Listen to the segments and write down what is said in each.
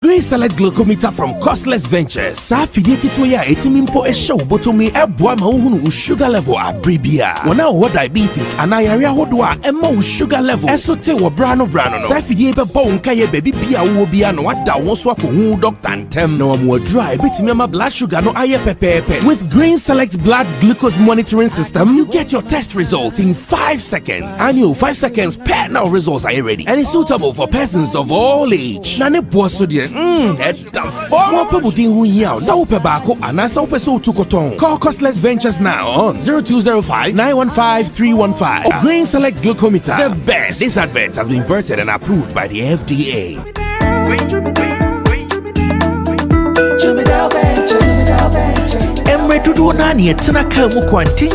Green Select Glucometer from Costless Ventures. Safidi kitoya etimimpo show botomi ebwa mahunu sugar level abribia. Wana ho diabetes anayarea hodwa emma sugar level. Esote wo brano no. Safidi ebe bon kaye baby bia wo bia no wada won so akohu doctor ntem. Na wo dry betimi ma blood sugar no aye pepepe. With Green Select blood glucose monitoring system, you get your test results in 5 seconds. And you 5 seconds per now results are ready. And it's suitable for persons of all age. Na ne boaso de Call Costless Ventures now on 0205-915-315 or Green Select Glucometer. The best. This advert has been vetted and approved by the FDA. Emredudu nani etena kamu kwanting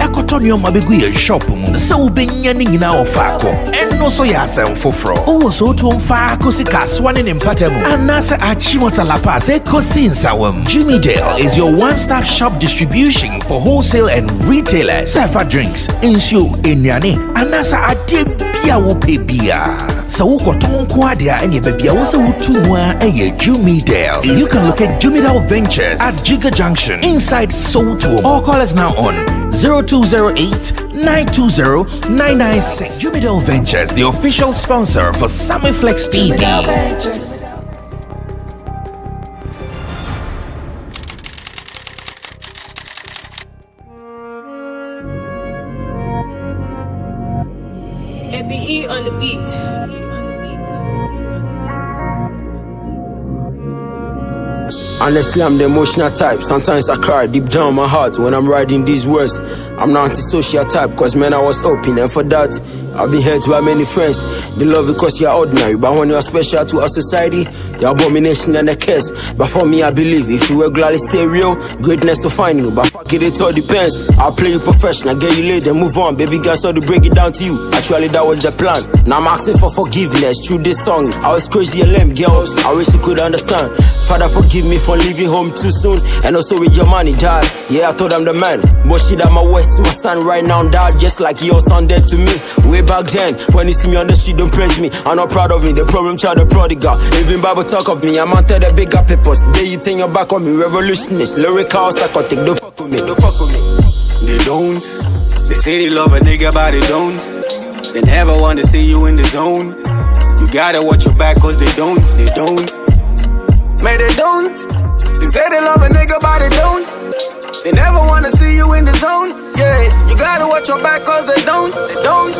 akotonyo mabegu ye shop mu so benya ni nyina ofako enno so ya asem foforo o so to mfa sika swane ne mpatemu anase achimota la pass ekosinsa Jimmy Dale is your one-stop shop distribution for wholesale and retailers. Safa drinks, insure, enyane, anasa ade bia wo pe bia. So ukoton kwa dia enye bebia wo se wutumwa eye Jimmy Dale. You can locate Jimmy Dale Ventures at Giga Junction inside Soto or call us now on 0208-920-996. Jimmy Dale Ventures, the official sponsor for Sammy Flex TV. ABE on the beat. Honestly, I'm the emotional type. Sometimes I cry deep down my heart when I'm writing these words. I'm not antisocial type, cause man I was open, and for that I've been hurt by many friends. They love you cause you're ordinary, but when you're special to our society, you're abomination and a curse. But for me I believe, if you regularly stay real, greatness will find you. But fuck it all depends. I'll play you professional, get you laid and move on. Baby girl, so to break it down to you. Actually that was the plan. Now I'm asking for forgiveness through this song. I was crazy and lame, girls, I wish you could understand. Father, forgive me for leaving home too soon, and also with your money, dad. Yeah, I thought I'm the man, but shit, I'm a west. My son right now, dad, just like your son did to me. Way back then, when you see me on the street, don't praise me. I'm not proud of me, the problem child, the prodigal. Even Bible talk of me, I'm under the bigger papers. Then you turn your back on me, revolutionist, lyrical, psychotic. Don't fuck with me, don't fuck with me. They don't. They say they love a nigga, but they don't. They never want to see you in the zone. You gotta watch your back, cause they don't. They don't. Man, they don't. They say they love a nigga, but they don't. They never wanna see you in the zone. Yeah, you gotta watch your back, cause they don't. They don't.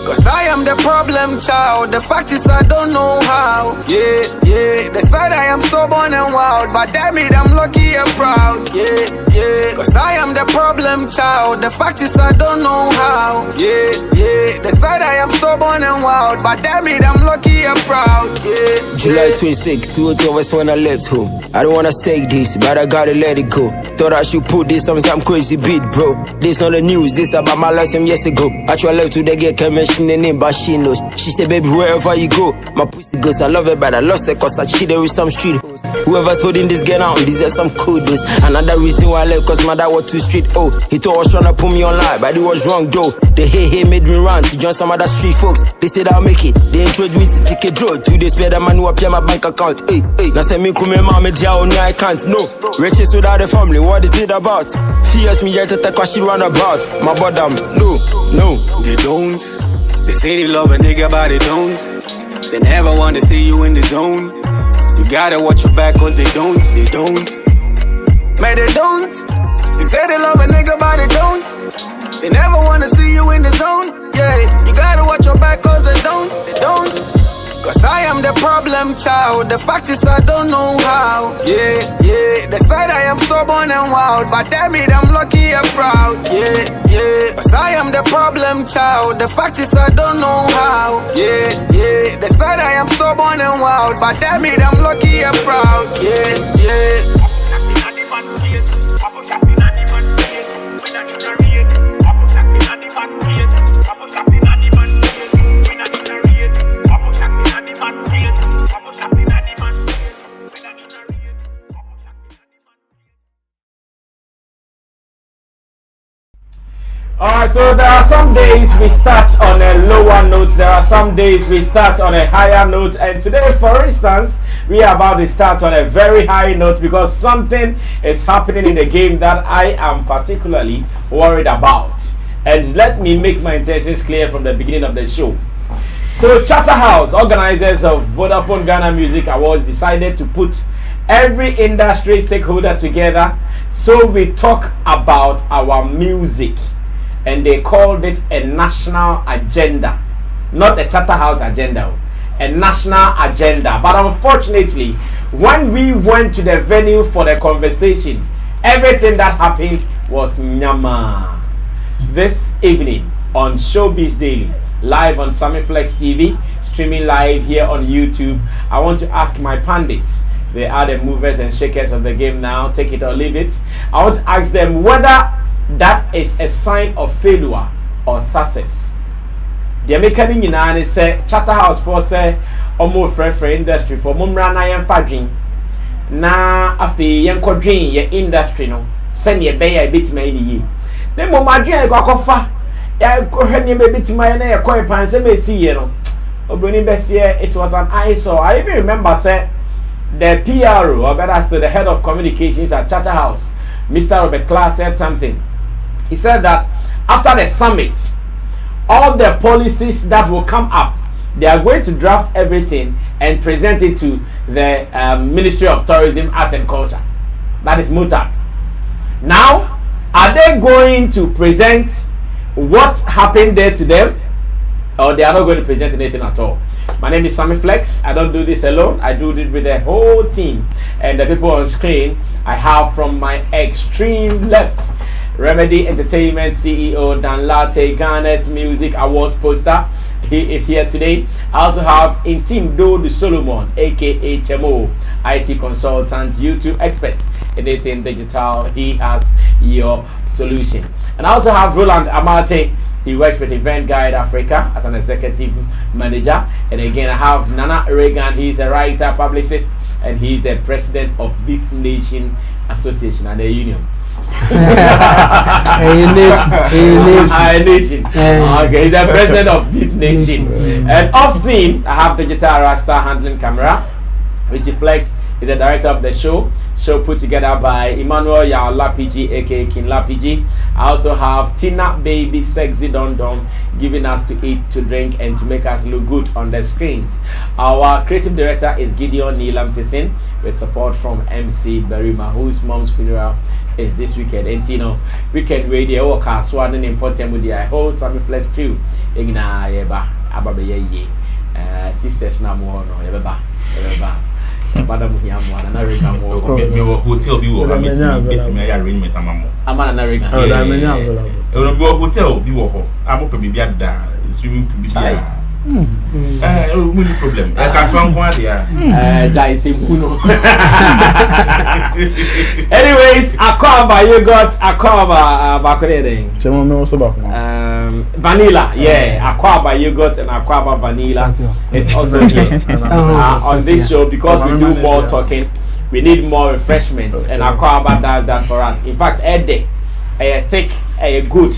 Cause I am the problem child. The fact is I don't know how. Yeah, yeah. They said I am stubborn and wild, but damn it, I'm lucky and proud. Yeah, yeah. Cause I am the problem child. The fact is I don't know how. Yeah, yeah. They said I am stubborn and wild, but damn it, I'm lucky and proud. Yeah, July 26, 2 of us when I left home. I don't wanna say this, but I gotta let it go. Thought I should put this on some crazy beat, bro. This not the news, this about my life some years ago. Actually left to the girl, can't mention the name, but she knows. She said, baby, wherever you go, my pussy goes. I love it, but I lost it cause I cheated with some street hoes. Whoever's holding this girl now deserves some kudos. Another reason why I left, cause my dad was too street. Oh, he thought I was trying to put me on live, but it was wrong though. The hey made me run to join some other street folks. They said I'll make it. They introduced me to take a draw. 2 days later, man who appear my bank account. Hey, now send me come mama jail, no I can't. No, riches without a family, what is it about? Fears me yet to take what she run about. My bottom, no. they don't. They say they love a nigga, but they don't. They never want to see you in the zone. You gotta watch your back, cause they don't. They don't. Man, they don't. They say they love a nigga, but they don't. They never wanna see you in the zone. Yeah, you gotta watch your back, cause they don't. They don't. Cause I am the problem child. The fact is I don't know how. Yeah, yeah. They said I am stubborn and wild, but damn it, I'm lucky and proud. Yeah, yeah. Cause I am the problem child. The fact is I don't know how. Yeah, yeah. They said I am stubborn and wild, but damn it, I'm lucky and proud. Yeah, yeah. Alright, so there are some days we start on a lower note, there are some days we start on a higher note, and today, for instance, we are about to start on a very high note because something is happening in the game that I am particularly worried about. And let me make my intentions clear from the beginning of the show. So Charterhouse, organizers of Vodafone Ghana Music Awards, decided to put every industry stakeholder together so we talk about our music. And they called it a national agenda. Not a Charterhouse agenda, a national agenda. But unfortunately, when we went to the venue for the conversation, everything that happened was nyama. This evening on Showbiz Daily, live on Sammy Flex TV, streaming live here on YouTube, I want to ask my pundits. They are the movers and shakers of the game now. Take it or leave it. I want to ask them whether that is a sign of failure or success. The American United say Charterhouse for say almost for industry for mumra na yen fadwin na afi yen kodwin ye industry no send ye be ya bitima ni yi. Then momadwin go akofa ya ko hwani be bitima na ye koy pan se me si ye no. Oboni be se it was an eyesore. I even remember say the PRO, or better still the head of communications at Charterhouse, Mr. Robert Clark, said something. He said that after the summit, all the policies that will come up, they are going to draft everything and present it to the Ministry of Tourism, Arts and Culture. That is MUTAP. Now, are they going to present what happened there to them, or they are not going to present anything at all? My name is Sammy Flex. I don't do this alone. I do it with the whole team. And the people on screen, I have from my extreme left, Remedy Entertainment CEO Dan Latte, Ghana's Music Awards poster. He is here today. I also have Intim Dodu Solomon, aka HMO, IT consultant, YouTube expert, anything digital. He has your solution. And I also have Roland Amate. He works with Event Guide Africa as an executive manager. And again, I have Nana Reagan. He's a writer, publicist, and he's the president of Beef Nation Association and the union. Nation. Okay, he's the president of Beef Nation. And off scene, I have Digital Rasta handling camera. Richie Flex is the director of the show put together by Emmanuel Yao Lapiji, aka King Lapiji. I also have Tina Baby Sexy Don Don giving us to eat, to drink, and to make us look good on the screens. Our creative director is Gideon Nilam Tessin with support from MC Berima, whose mom's funeral is this weekend. And you know, weekend radio work one and important with the whole Sammy Flex crew. Igna yeba ababe ye sisters na mo no yeba. Madam Hiamwana, na rega mo. Hotel bi wo ha meeting me ya arrangement amamo. Amana na rega. Oh, da menya envelope. E no hotel bi wo ho. Amope bi ada swimming pool bi ya. Many problem. I can't find one there. Anyways, Akwaba, you got Akwaba vanilla. Yeah, Akwaba yogurt and Akwaba vanilla is also here on this show because we do more talking. We need more refreshments, and Akwaba does that for us. In fact, a day, a thick, a good.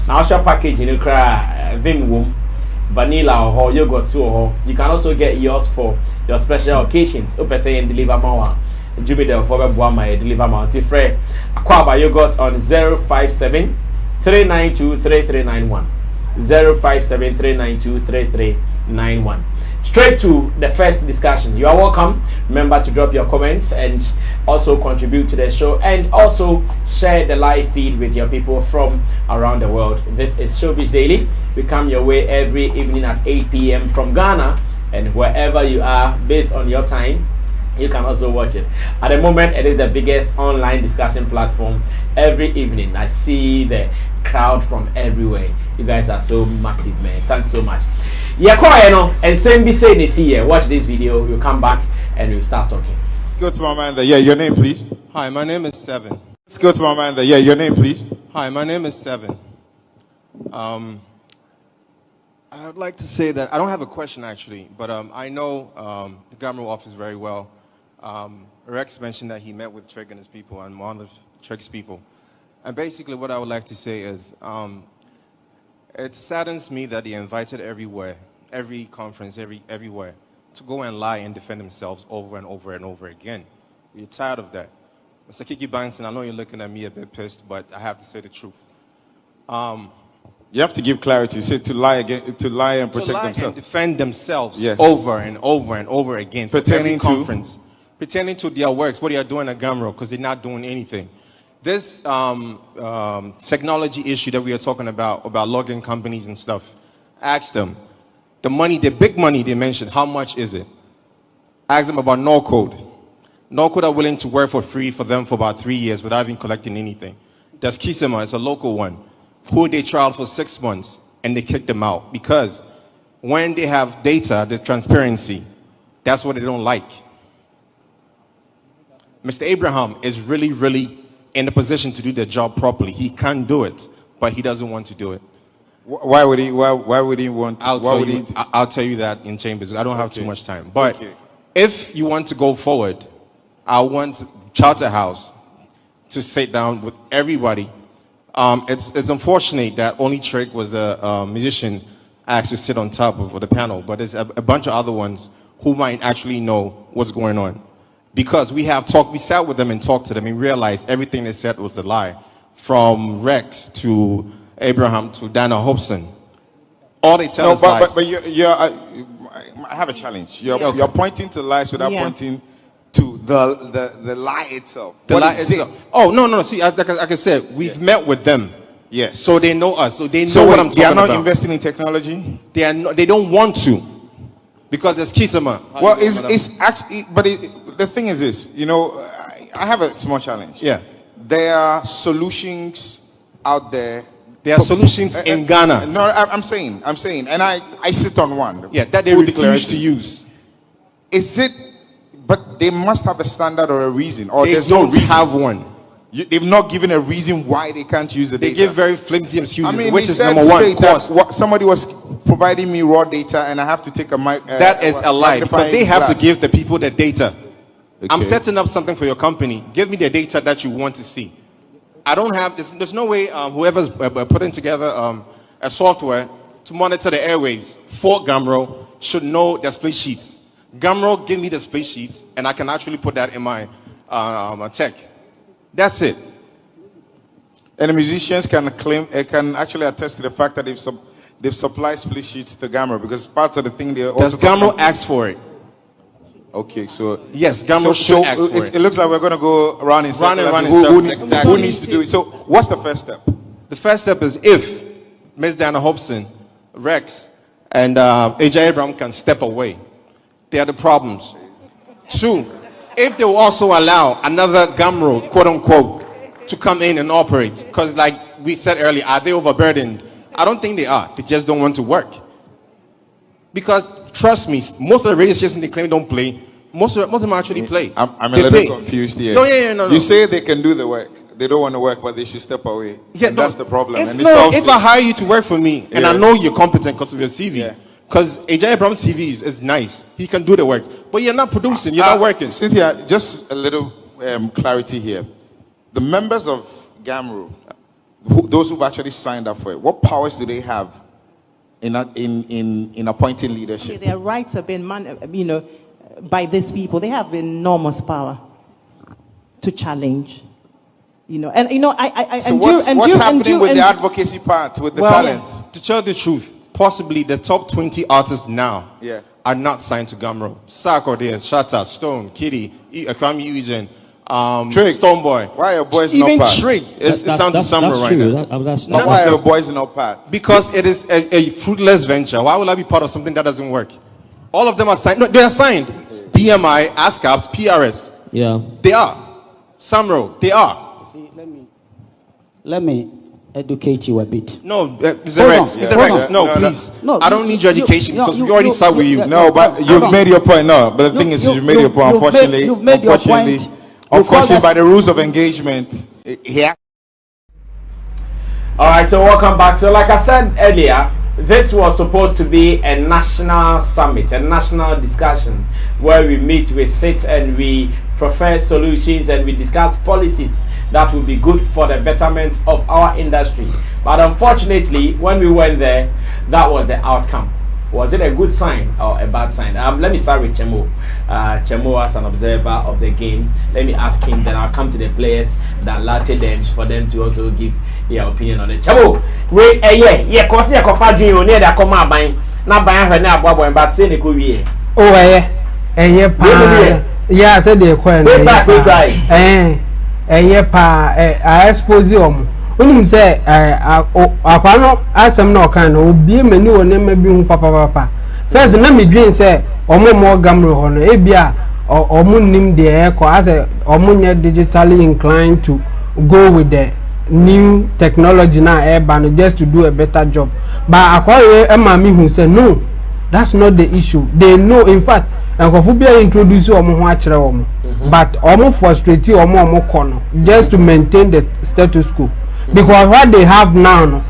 Now, shop package in the cry, vim vanilla or yogurt too, or you can also get yours for your special occasions. Open say and deliver more. Jubidel for Buama deliver more. Tifre Akwaba yogurt on 057 392 3391. 057 392 3391. Straight to the first discussion. You are welcome. Remember to drop your comments and also contribute to the show, and also share the live feed with your people from around the world. This is Showbiz Daily. We come your way every evening at 8 p.m. from Ghana, and wherever you are, based on your time, you can also watch it. At the moment, it is the biggest online discussion platform every evening. I see the crowd from everywhere. You guys are so massive, man. Thanks so much. And same be saying this here. Watch this video. We'll come back and we'll start talking. Let's go to my man there. Yeah, your name, please. Hi, my name is Seven. Let's go to my man there. Yeah, your name, please. Hi, my name is Seven. I would like to say that I don't have a question actually, but I know the GAMRO office very well. Rex mentioned that he met with Trigg and his people and one of Trigg's people. And basically what I would like to say is it saddens me that he invited everywhere, every conference, everywhere. to go and lie and defend themselves over and over and over again. We're tired of that. Mr. Kiki Banson, I know you're looking at me a bit pissed, but I have to say the truth. You have to give clarity. You say to lie again, to lie and protect themselves. And defend themselves Yes. over and over and over again. Pertaining to? Conference. Pertaining to their works, what they are doing at GAMRO, because they're not doing anything. This technology issue that we are talking about login companies and stuff, ask them. The money, the big money they mentioned, how much is it? Ask them about no code. No code are willing to work for free for them for about 3 years without even collecting anything. There's Kisema, it's a local one, who they trialed for 6 months and they kicked them out because when they have data, the transparency, that's what they don't like. Mr. Abraham is really, really in the position to do the job properly. He can do it, but he doesn't want to do it. Why would he? Why would he want? I'll tell you that in chambers. I don't have too much time. But if you want to go forward, I want Charterhouse to sit down with everybody. It's unfortunate that only Trick was a musician asked to sit on top of the panel, but there's a bunch of other ones who might actually know what's going on. Because we sat with them and talked to them and realized everything they said was a lie. From Rex to Abraham to Dana Hobson. All they tell us lies. But I have a challenge. You're pointing to lies without pointing to the lie itself. The lie itself. Oh, no. See, like I said, we've met with them. Yes. So they know us. So they know what I'm talking about. They are not investing in technology? They don't want to. Because there's Kisama. Well, it's actually, but the thing is this, I have a small challenge. Yeah. There are solutions out there. There are solutions in Ghana. No, I'm saying, and I sit on one. Yeah, that they refuse to use. Is it, but they must have a standard or a reason, or They there's no don't reason. have one. They've not given a reason why they can't use the data. They give very flimsy excuses, which he is said number one, straight that cost. somebody was providing me raw data and I have to take a mic. That is a lie, because they have to glass. give the people the data. Okay. I'm setting up something for your company. Give me the data that you want to see. I don't have, there's no way whoever's putting together a software to monitor the airwaves for GAMRO should know the split sheets. GAMRO, give me the split sheets and I can actually put that in my tech. That's it. And the musicians can actually attest to the fact that they've supplied split sheets to GAMRO, because part of the thing they also. Does GAMRO ask for it? Okay, so yes, GAMRO should ask for it. It looks like we're going to go around in circles. Who needs to do it? So what's the first step? The first step is if Ms. Dana Hobson, Rex, and AJ Abraham can step away. They are the problems. 2, if they will also allow another GAMRO, quote unquote, to come in and operate, because like we said earlier, are they overburdened? I don't think they are. They just don't want to work. Because trust me, most of the radio stations they claim don't play, most of them actually play. I'm a little confused here. No. You say they can do the work. They don't want to work, but they should step away. Yeah, that's the problem. If I hire you to work for me, and I know you're competent because of your CV, because AJ Abraham's CV is nice. He can do the work. But you're not producing. You're not working. Cynthia, just a little clarity here. The members of GAMRO, those who've actually signed up for it, what powers do they have in appointing leadership? Their rights have been, by these people. They have enormous power to challenge. So what's happening with the advocacy part, with the talents? To tell the truth, possibly the top 20 artists now are not signed to GAMRO. Sako there, Shatta, Stone, Kitty, Akwami Eugene, Trig. Stoneboy. Why are boys even not part? Trig is sounds to Samra right now. Why are boys not part? Because it is a fruitless venture. Why would I be part of something that doesn't work? All of them are signed. No, they are signed. BMI, ASCAPs, PRS. Yeah. They are. Samro, they are. See, let me educate you a bit. No, Mr. Rex. No, please. No, I don't need your education because we already sat with you. No, but you've made your point. No, but the thing is, you've made your point. Unfortunately, by the rules of engagement, here. All right, so welcome back. So, like I said earlier, this was supposed to be a national summit, a national discussion where we sit and we profess solutions and we discuss policies that will be good for the betterment of our industry. But unfortunately, when we went there, that was the outcome. Was it a good sign or a bad sign? Let me start with Chemo. Chemo as an observer of the game. Let me ask him, then I'll come to the players that latte them for them to also give their opinion on it. Chemo, wait, yeah, cause you can find you near that come out buying. Not buying her now, but say the cool year. Oh, yeah, said the coin. Wait back. I suppose you. When say apano asem no kan obi mani woni ma bi hu papa first na me dream say omo GAMRO ho no e bia omo nim de e ko as omo nye digitally inclined to go with the new technology na e ba no just to do a better job but akoye e ma me hu say no, that's not the issue. They know, in fact, enkofu bia introduce omo ho a kire omo but omo frustrate omo kono just to maintain the status quo. Because what they have now,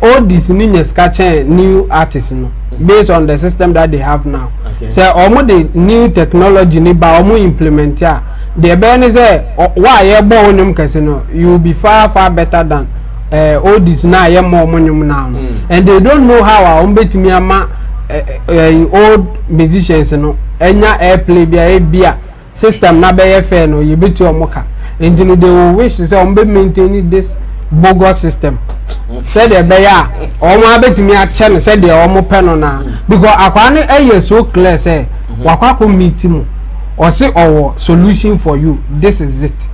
all these new artists, based on the system that they have now. Okay. So, almost the new technology, almost implement ya. The benefit say, why you born them casino? You will be far better than all these now. More money now, and they don't know how our old musicians, enya airplay bia system na be fair no. You bet your mocha, and they will wish to say, maintain this bogus system. Said the bear Omar bet me a channel said the Omo penona because I so clear say wakako meet him or say our solution for you. This is it.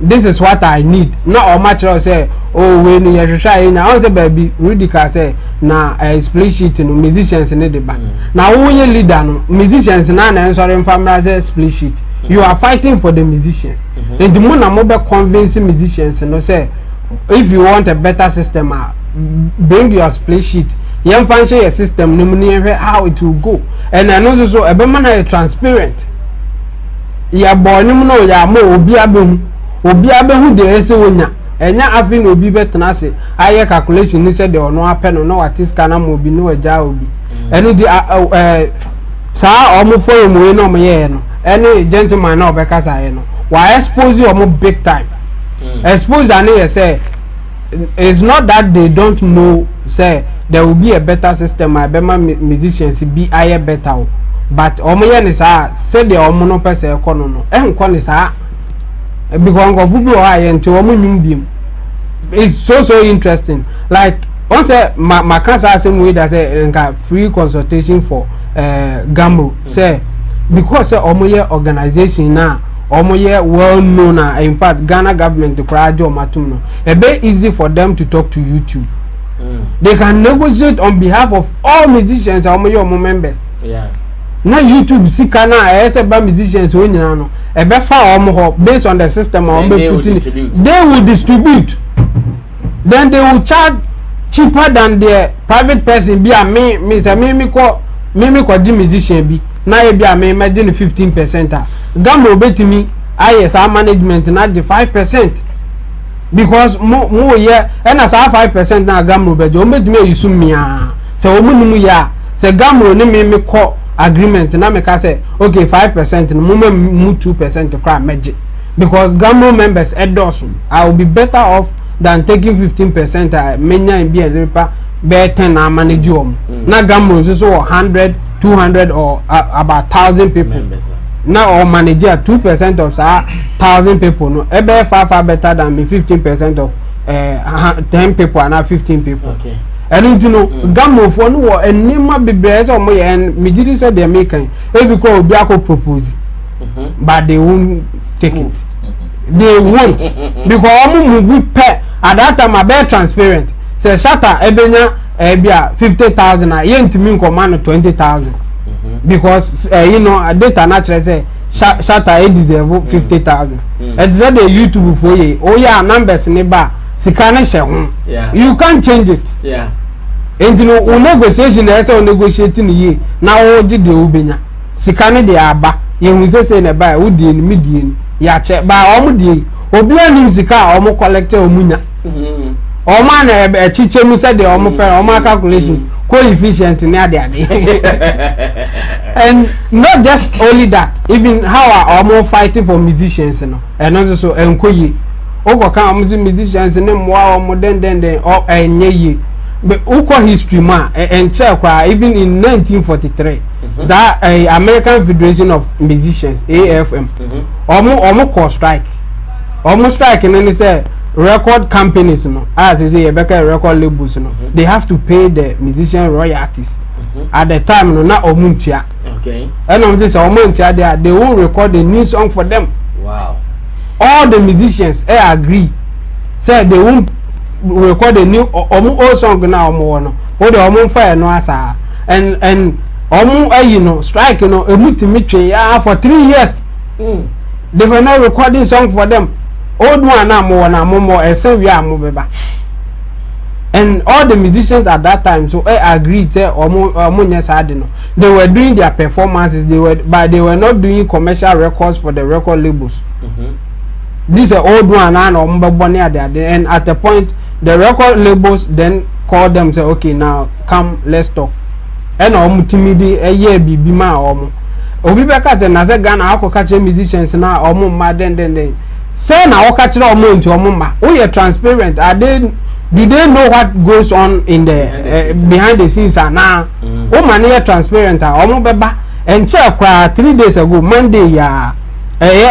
This is what I need. Not how much I say, oh, when you try now, say baby, Rudica say, now I split sheet no musicians in the back. Now, who you leader no musicians now, sorry, family split sheet. You are fighting for the musicians. And the more I'm mobile convincing musicians and say, if you want a better system, bring your split sheet. You function your system, how it will go. And I know so a man is transparent. You are born, no, you are more obi abehu de ese wonya. Enya afin obi betena se. Aye calculation ni se de ono apeno no atiska na mo bi no eja obi. Eni di sa omo for mo no mo ye no. Any gentleman na obekasa ye no. Wa expose you omo big time. Expose and say it's not that they don't know say there will be a better system. I bema musicians be aye better, but omoye ni sa say the omo no pese ekono no enko ni sa because ngofu bi o aye nti omo nyumbiem. It's so interesting. Like once my cancer same way that say free consultation for GAMRO say because omoye organization na omoye well known, in fact Ghana government krajo matum no a bit easy for them to talk to YouTube. They can negotiate on behalf of all musicians omoye omo members. Yeah. Now YouTube sika na ba musicians o nyina no e be fa omo ho based on the system they will distribute. Then they will charge cheaper than the private person be a me ko di musician bi na e be a me imagine 15%. GAMRO betimi IS our management na the 5% because mo ye and as 5% na GAMRO be o betimi yisumia se o munum ya se GAMRO ni me ko agreement na me ka say okay 5% no mo 2% cry meje because GAMRO members endorse I will be better off than taking 15%. Menya be a repa be 10 na manage na GAMRO so 100 200 or about 1,000 people members. Now or manager 2% of 1,000 people no ebe far better than me 15% of 10 people and 15 people. Okay. And you know GAMRO for no enima bebree so mo ye and me did say they make e because obi akọ propose but they won't take it. They won't because omo move pay at that time be transparent say shatter ebenya bia 50,000 a ye ntimi command 20,000 because you know data natural say shatter deserve 50,000 it is the YouTube for ye oh yeah numbers ni ba sika na she ho you can't change it. Yeah. And you know negotiation na say negotiating ye na wo gi de obenya sika ne de aba ye hu say na ba wo die ni mi die ni ya che ba omo die obi ani sika omo collect omunya Omar na chiche mu said the Omar calculation coefficient in ade. And not just only that, even how are more fighting for musicians and also enkoye. Oko kan musicians ne mwa o den or enye. but uko history ma and check even in 1943 that American Federation of Musicians AFM almost strike and then they say record companies no as they say record labels no they have to pay the musician royalties at the time no na omuntia okay and I'm just omuntia they won't record a new song for them. Wow. All the musicians agree say they won't record a new old song now no or the omu fire no asa and omu you know strike you know for 3 years they were not recording song for them old one na more we are beba and all the musicians at that time so agreed say they were doing their performances but they were not doing commercial records for the record labels. This is an old one and and at the point the record labels then call them say okay now come let's talk and timidi a year be ma obi be catch na say Ghana akọ catch musicians na ma then say na o catch into ma we are transparent are they do they know what goes on in the behind the scenes and now man here transparent beba and check 3 days ago Monday ya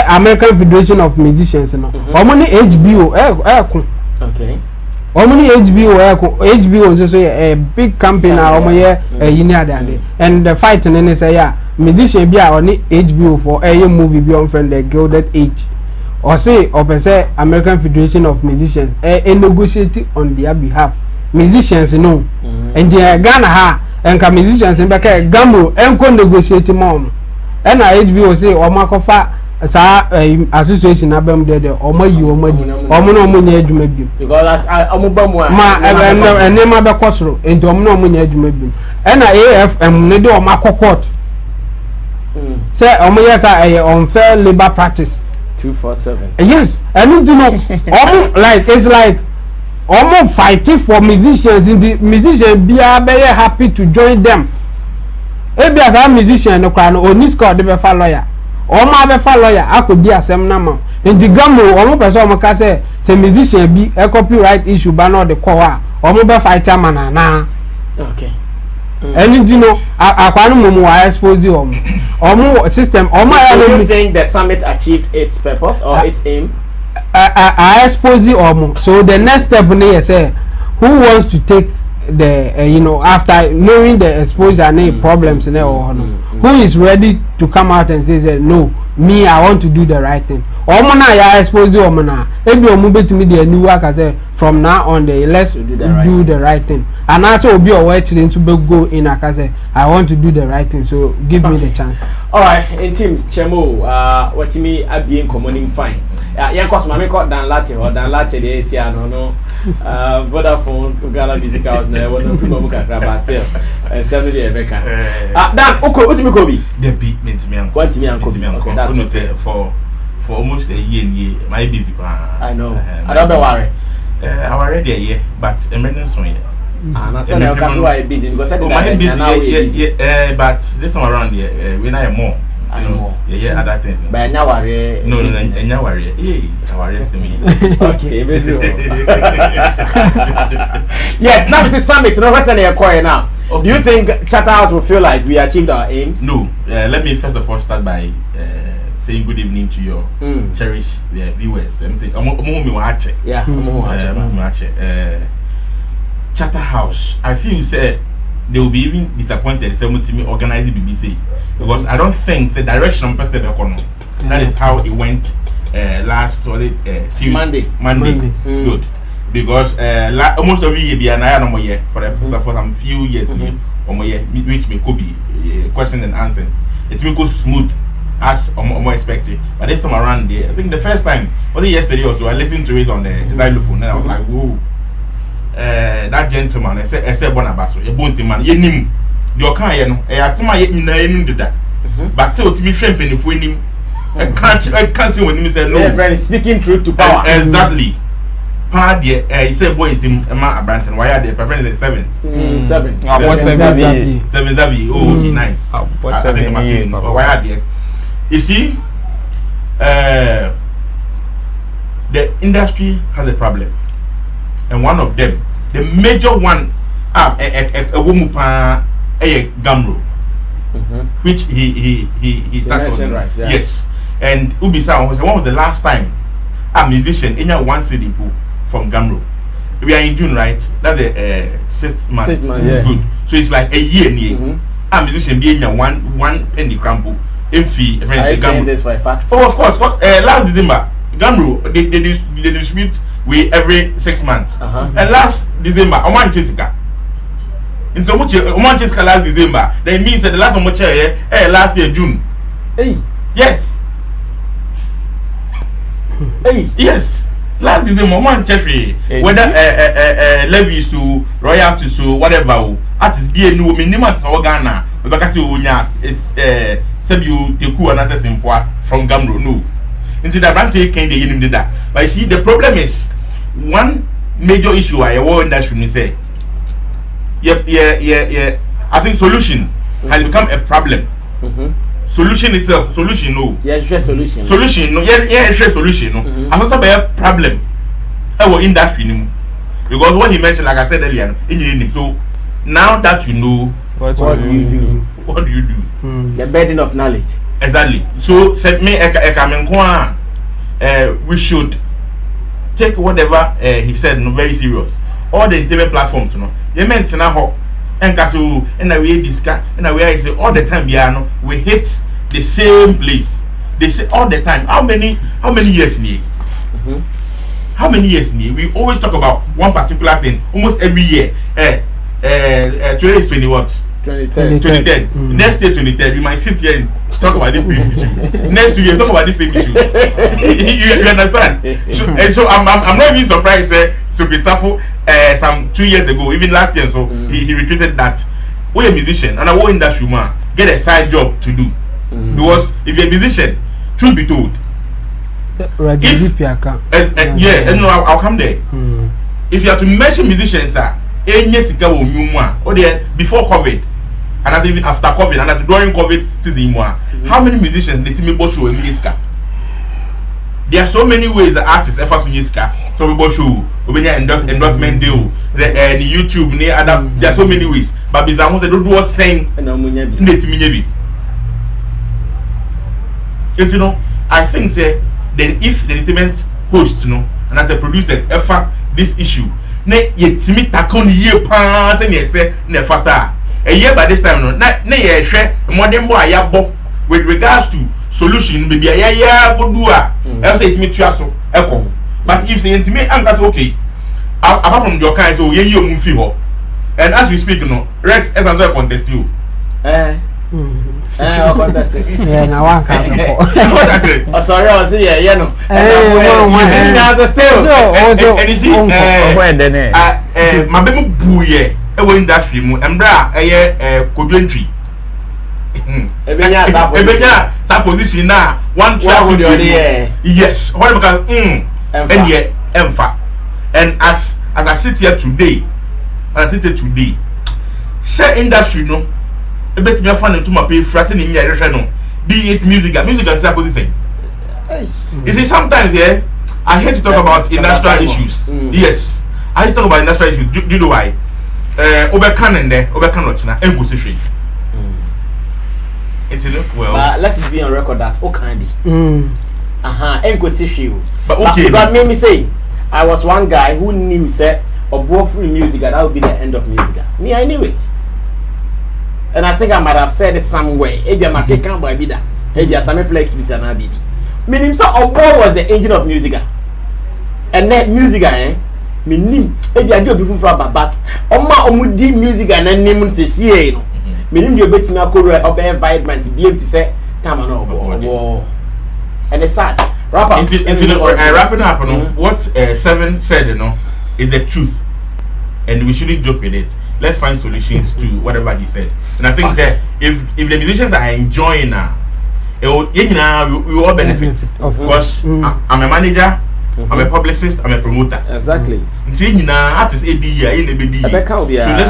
American Federation of Musicians no ni HBO okay ni HBO so a big company and the fight in say yeah musician be on HBO for a movie be on friend the Gilded Age or say say American Federation of Musicians negotiate on their behalf musicians no and the Ghana ha and musicians in back GAMRO enko negotiate mom and HBO say omakofa sa association abem there omadi no nya adwuma bi because omubam ma enema be kosoro enti no nya adwuma bi and AFM ne de omakokot say yes unfair labor practice 247 yes and you know like it's like almost fighting for musicians in the musician be very happy to join them ebi as a musician no kwa no oni score de be fa lawyer Omar be fa lawyer akodi asem na ma in the GAMRO omo person omo ka say musician bi a copyright issue ba no de call a omo be fight chairman na okay and you know akwanu mumu wa expose omo system omo do you think the summit achieved its purpose or its aim? I expose omo so the next step ne say who wants to take the you know after knowing the exposure and problems in there who is ready to come out and say no me I want to do the right thing omo na ya expose omo na ebi omo betimi the new work as from now on let's do the right thing and also obi o we chire to go in akaze I want to do the right thing so give me the chance. All right in team Chemo what me abien commanding fine yen cause mama call dan latte dey see no Vodafone Ghana Music House na one free mo kakra ba still and 70 Ebeka dan utimi ko bi Dhatbeat mentimi an okay that's for almost a year my busy I know I don't be worry I already a year but emergency one year and I said I can't why busy because I did now but this time around here we now more yeah other things but now worry no enya worry worry to me okay yes now it's a summit no what's any acquire now do you think Charterhouse will feel like we achieved our aims? No let me first of all start by saying good evening to your cherished viewers. Charterhouse, I feel say they will be even disappointed say me organize the BBC because I don't think the direction of that is how it went last Monday. Good. Because almost every year be an no year for some few years which may could be question and answers. It may go smooth as more expected, but this time around there, I think the first time was yesterday also I listened to it on the xylophone and I was like, whoa, that gentleman I said Bonabaso, a bones man, ye nim the Okan, I see my name did that, but so to be shrimping if we nim I can't see when he said no, speaking truth to power. Exactly. He said boys in Branton. Why are they preferring 7? 7. 7 Zavi. Oh, okay, nice. I think why are they? You see, the industry has a problem, and one of them, the major one, a woman pa GAMRO, which he started. Right, yeah. Yes, and Ubisa was one of the last time a musician in one city from GAMRO. We are in June, right? That's the 6th month. 6th month, yeah. Good. So it's like a year near. A musician being one penny crumple. If he, are you saying this for a fact? Oh, of course. Last December, GAMRO they distribute with every 6 months. And last December, Omar Jessica. In so much Omar Jessica last December, that means that the last one last year June. Hey. Yes. Hey. Yes. Last December, one Jeffrey, whether levies to royalties to whatever, artists be a new minimum to Ghana, because you is said you take another simple from GAMRO. No. Into the Rant came the did that. But see, the problem is one major issue I want that should say. Yeah. I think solution has become a problem. Solution itself, solution no. Yeah, solution. Solution no. Yeah, solution no. And also be a problem. Our industry no. Because what he mentioned, like I said earlier, in so now that you know what do you do? What do you do? The burden of knowledge. Exactly. So set me we should take whatever he said no very serious. All the internet platforms, you know, they meant to now and so and we discuss and we say all the time we hit the same place. They say all the time. How many years near? How many years near? We always talk about one particular thing almost every year. Today is 20 what? 2010. Next year 2010, we might sit here and talk about this same issue. Next year talk about this same issue. you understand? So I'm not even surprised. So Pitafo, some 2 years ago, even last year, so he retweeted that we're a musician and I want industry man get a side job to do. Because if you're a musician, truth be told, I'll come there. If you have to mention musicians, before COVID, and even after COVID, and during COVID season, how many musicians the team show in music? There are so many ways that artists effort to music. So we show endorsement deal, the YouTube, there are so many ways. But they don't do a saying in the team. You know, I think say then if the entertainment host, you know, and as the producers effort this issue, ne yetimi takon ye pa say ne say ne fata. A year by this time no, na ye share modern boy ayabo with regards to solution maybe a go do a. I say it tua so ekon. But if say intimate and that's okay. Apart from your kind so ye mu fi ho. And as we speak no, Rex as another contest you. Contesting. Yeah, now one can't. Oh, sorry, I was here, you know. And you see, my baby booye, industry, and bra, codentry. That position now, one travel yes, what because, and yet, and as I sit here today, say industry, no. A bit me fun to my pay frasing in your no. Be it music and supposing. You see, sometimes I hate to talk about industrial issues. Yes, I hate to talk about industrial issues. Do you know why? Overcanon there, overcanochna, and position. It's well. Let it be on record that Okandi. But okay. But made me say, I was one guy who knew say or free music that would be the end of music. Me, I knew it. And I think I might have said it somewhere. Maybe I'm a taken by Bida. Maybe Sammy Flex mix and Abidi. Meaning, so Omar was the engine of music. And that music, meaning, maybe I do before but Omar Omudi music and then name to see. Meaning, you're betting a career of environment, be able to say, come on, and it's sad. Wrapping up, what Seven said, is the truth. And we shouldn't joke with it. Let's find solutions to whatever he said. And I think that if the musicians are enjoying now, we will all benefit. Because I'm a manager, I'm a publicist, I'm a promoter. Exactly. So let's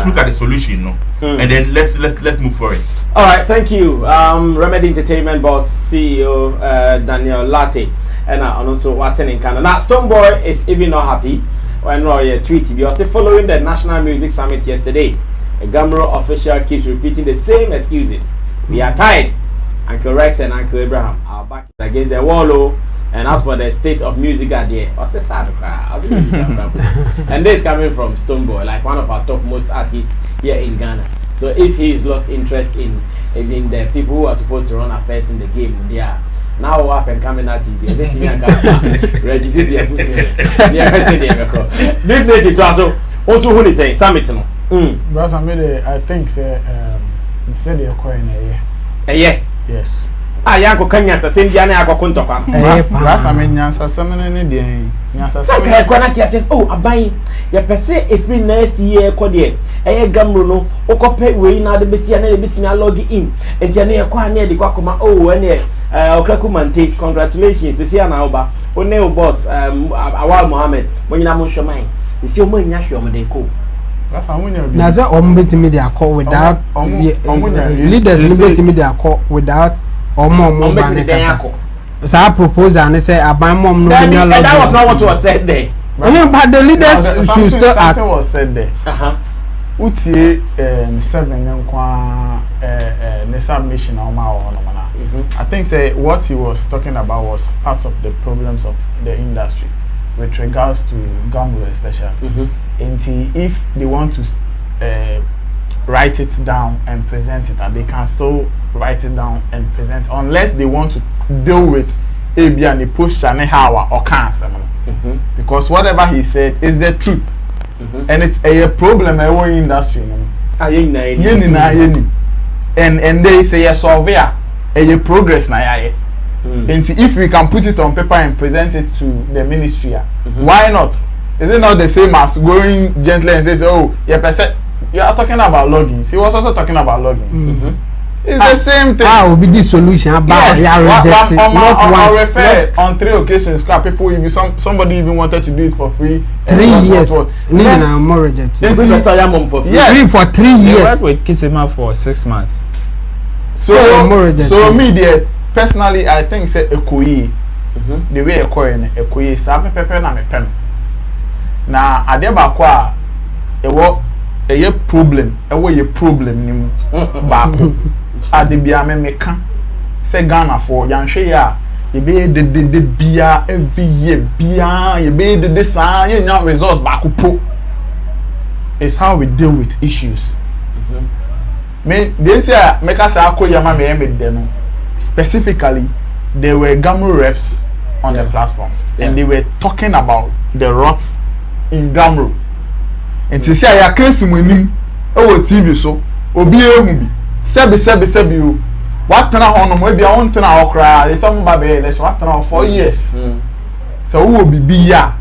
look at the solution, and then let's move forward. All right, thank you. Remedy Entertainment boss CEO Daniel Latte, and also Watson in Canada. Now Stoneboy is even not happy. when you tweet, you also following the National Music Summit yesterday. A GAMRO official keeps repeating the same excuses. We are tired. Uncle Rex and Uncle Abraham are back against the wall. And as for the state of music there, what's the sad cry? And this coming from Stoneboy, like one of our top most artists here in Ghana. So if he's lost interest in the people who are supposed to run affairs in the game, they are now up and coming at TV. Register their foot. Big nation to also who is saying summit. Brother, I think say said they're calling a year. Yes. Ah, yanko kanya sa same dia na akokonto kwa. Brasa me nyansa semene ne de nyansa semene. Saka kwa na kiaches oh aban ya pese every next year ko de GAMRO no okope we na de betia na de betimi log in. Enti na ye kwa na de kwa koma oh ene okraku mante congratulations sisi na oba. One o boss Awal Mohammed mo nyina mo hweman. Sisi o mo nya hwe o mo de ko. Na za betimi de akọ without leaders betimi de akọ without Omar so proposal and say about mom no that was not what was said there. But the leaders should still act. Something was said there. Utie 7 nkwa submission Omar. I think say what he was talking about was part of the problems of the industry with regards to GAMRO especially. And if they want to write it down and present it, and they can still write it down and present unless they want to deal with AB and the push Shanehawa or cancer. Because whatever he said is the truth. And it's a problem in our industry. And they say a surveyor a progress na and if we can put it on paper and present it to the ministry, why not? Is it not the same as going gently and says, oh, you are talking about logins. He was also talking about logins. It's the same thing. How will be the solution about I refer on 3 occasions. People, if somebody even wanted to do it for free. 3 years. Yes. Yes. For 3 years. I worked with Kisima for 6 months. So me there personally, I think say Ekoyi. The way Ekoyi, Sammy Pepe na me pen. Na adeba kwa a problem, a problem ni back. Adebia me can say Ghana for Yanshe ya. You be the beer every year, beer, you be the design, you know, results back. It's how we deal with issues. Me, the entire make us specifically, there were GAMRO reps on the platforms, and they were talking about the rots in GAMRO. And to say I can't see him over TV so obi ehubi sebi you what na hono mo bia won tena okra e some babe let's what na 4 years so who will be ya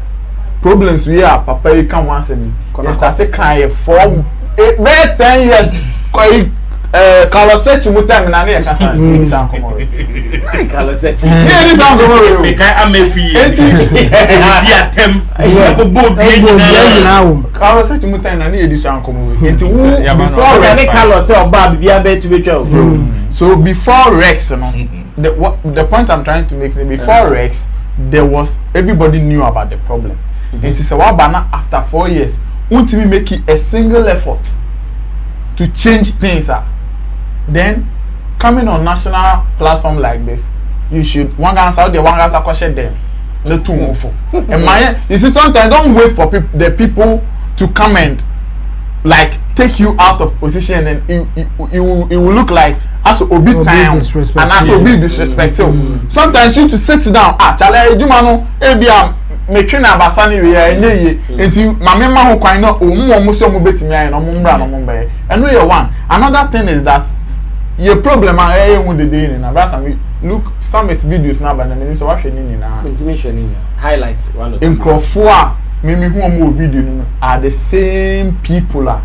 problems we are papa you can once and start kind 10 years Kalosechi muta na na kasa ni san komo Kalosechi ni san komo me kai amefi bi atem ko bo bi na Kalosechi muta na na san komo enti wu before Rex Kalose oba bi abe to betwa so before Rex the point I'm trying to make is before Rex there was everybody knew about the problem enti say wa bana after 4 years won't we make a single effort to change things then coming on national platform like this you should one guy out there one guy question them no too move and my you see sometimes don't wait for the people to come and like take you out of position and it will look like as a bit time and as a bit disrespectful. Sometimes you to sit down chale you mano ebia metwe na abasani we ya enye enti mamema ho kwan na omu so mu betimi ayi no mu mbra no mu mbe eno ye one. Another thing is that your problem are hu the day na brasa we look summit videos na ba na me so wa hwe ni na intimation ni highlight one of them inkrofo a me hu omo video no are the same people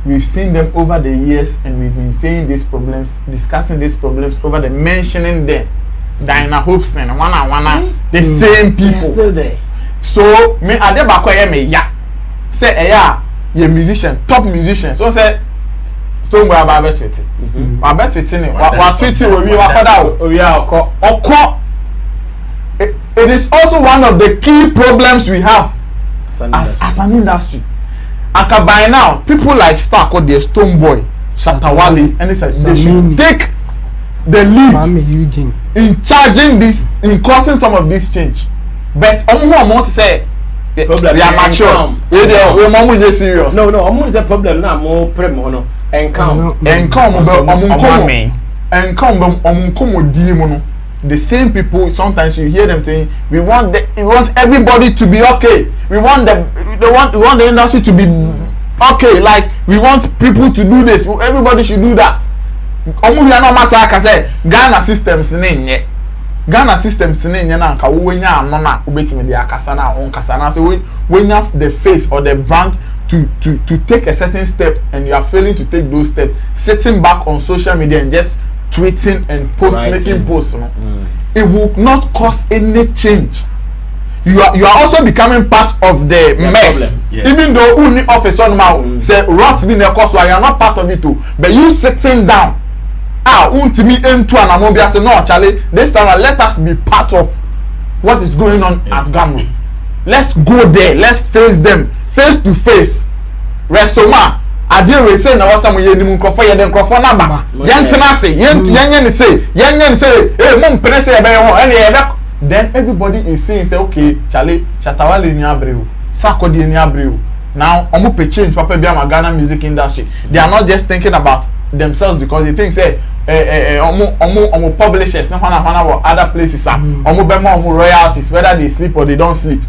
we've seen them over the years and we've been saying these problems, discussing these problems over the mentioning them. Diana Hopson, one, the same people. Still there. So me adebako me ya say ye musician, top musician. So say Stoneboy about tweet. About tweeting what tweeting we oko. It is also one of the key problems we have. as an industry. And by now, people like Star called the Stone Boy, Shatawale, and they should take the lead in charging this, in causing some of this change. But I want to say, we are mature. We are more serious. No, Omar is the problem now. More premono and come, the same people. Sometimes you hear them saying, we want everybody to be okay. We want the industry to be okay. Like we want people to do this. Everybody should do that. Ghana systems Ghana systems na nka wo nya ano na obetime de akasa na on kasa na so when you have the face or the brand to take a certain step and you are failing to take those steps, sitting back on social media and just tweeting and making posts, it will not cause any change. You are also becoming part of the mess. Yeah. Even though only office on now say rats been a cause, so you are not part of it too. But you sitting down, me into an amobia say no, Charlie, this time let us be part of what is going on at GAMRO. Let's go there, let's face them face to face. Resoma Adire say na wasam ye ni mkrofo ye den krofo na ba. Yan tena say, yan say, eh mum pene say be ho, ene then everybody is saying say okay, Charlie, Shatawale ni abreu, Sakodi ni abreu. Now omo pe change papa bia ma Ghana music industry. They are not just thinking about themselves because they think say omo publishers na hwana other places are omo bema omo royalties whether they sleep or they don't sleep.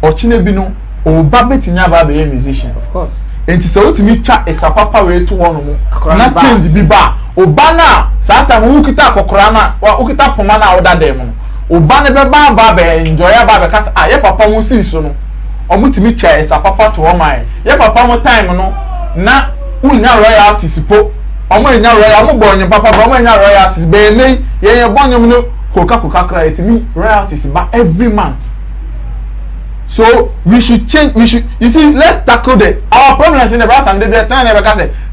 Ochine bi no o babet nya ba be musician. Of course. Enti se otimi twa esapapa we to one mo na change bi ba oba na sata mo ukita kokora na ukita poma na oda dem no oba ne be ba be enjoy ba be kasa ye papa mo si so no omutimi twa esapapa to oman ye papa mo time no na unya royalties po omo nya royal mo bonye papa ba omo nya royalties be ne ye bonye mo no koka kra etimi royalties ba every month. So we should change. You see, let's tackle our problems in the brass and the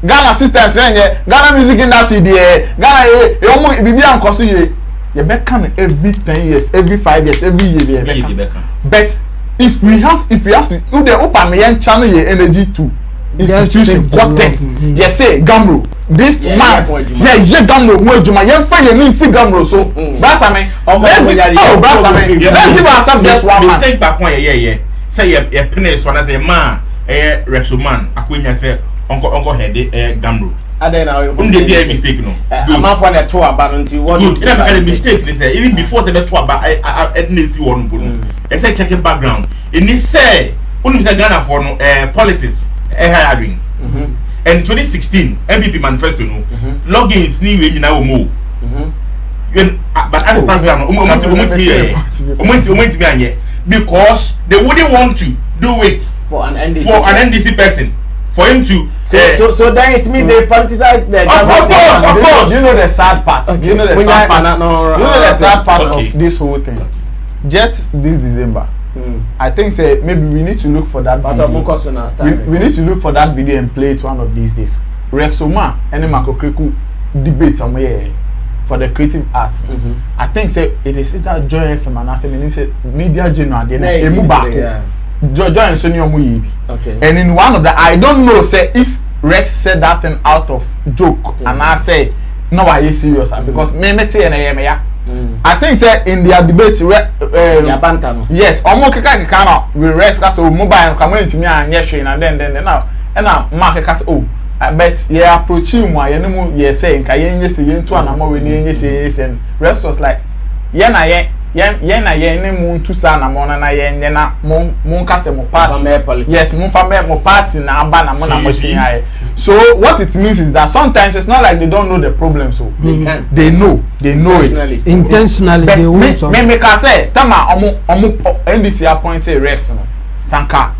Ghana systems, Ghana music industry, Ghana, you become every 10 years, every 5 years, every year. But if we have to, you the open me and channel your energy to institution, contest. Yes, say GAMRO. This month, GAMRO. More Juma, you see GAMRO. So, Brasame, let's give ourselves just 1 month. Take back one year. Say a penny one as a man, a Rexoman. Aquina say, Uncle Heady, GAMRO. And then I wouldn't mistake. No, I'm not for the tour about what you a mistake. They say, even before the tour, but I didn't see one. I say, check your background. In this say, only Ghana for politics. Hiring. And 2016 MVP manifesto no logins ni we nyina wo mo but I understand because they wouldn't want to do it for an NDC person for him to so then it means they politicize the of course. You know the sad part. You know the sad part of this whole thing. Just this December, I think say maybe we need to look for that video. We need to look for that video and play it one of these days. Rexoma and Makokreku debate somewhere for the creative arts. I think say it is that Joy FM and after me say media general they move back. Joy and Sonny Omuyibi. Okay. And in one of the I don't know say if Rex said that thing out of joke and I say no are you serious because me say na I think say in their debate yes omo keka na we Rex cause mobile come into me and then now mark cause I bet yeah approach him why you say nka say yentu anamo we ni say Rex was like na mu ntu sa na mo na na mo kase mo party yes mo fa mo party na aba na mo na mo tin. So what it means is that sometimes it's not like they don't know the problem, so they know it intentionally. But me can say tama omo NDC appointed Rex no sanka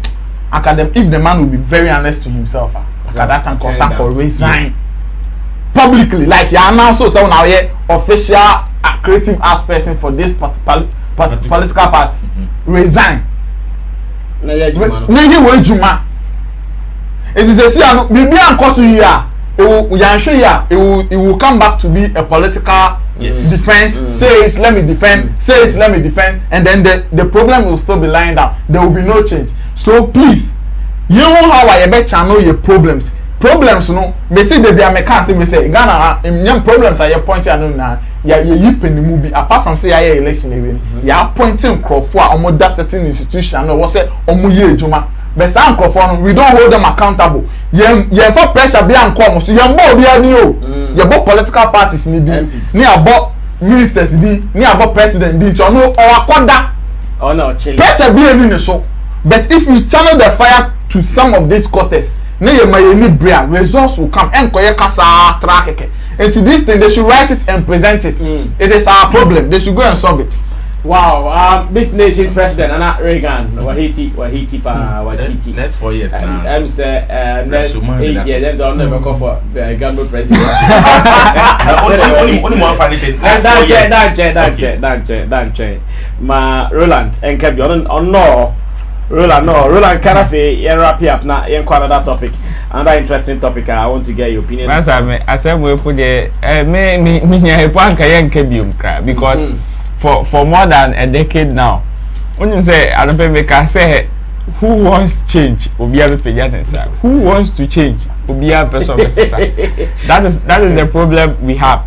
academic if the man will be very honest to himself that can cause or resign publicly like you announce so now here official creative art person for this political party resign Juma. It is a see bibi ankoso here it will come back to be a political defense. Say it, let me defend. Say it, let me defend. And then the problem will still be lined up. There will be no change. So please, you know how I bet channel your problems. Problems, no. Me say they are mechanics. Me say Ghana, young problems are your pointing and now. Yeah, you pen the movie. Apart from say I election even. Yeah, pointing Crawford or that certain institution. No, what say Omuye Juma. But some Crawford, we don't hold them accountable. Yeah, for pressure be uncomfortable. So you both be a new. You both political parties need be. Near about ministers be. Near about president be. So no or akwada. Oh no, chill. Pressure be a new so. But if you channel the fire to some of these quarters. Results will come and track. And to this thing, they should write it and present it. It is our problem. They should go and solve it. Wow, Big Nation President Anna Reagan, Wahiti, Next 4 years. I'm say next 8 years. I'm never call for GAMRO president. Only one funny thing. That Ma Roland and Kebby on no. Roland Karafe, you wrap up now. You quite another topic, another interesting topic. I want to get your opinion. I said we put the because for more than a decade now, when you say I don't pay say who wants change? Who wants to change? That is the problem we have.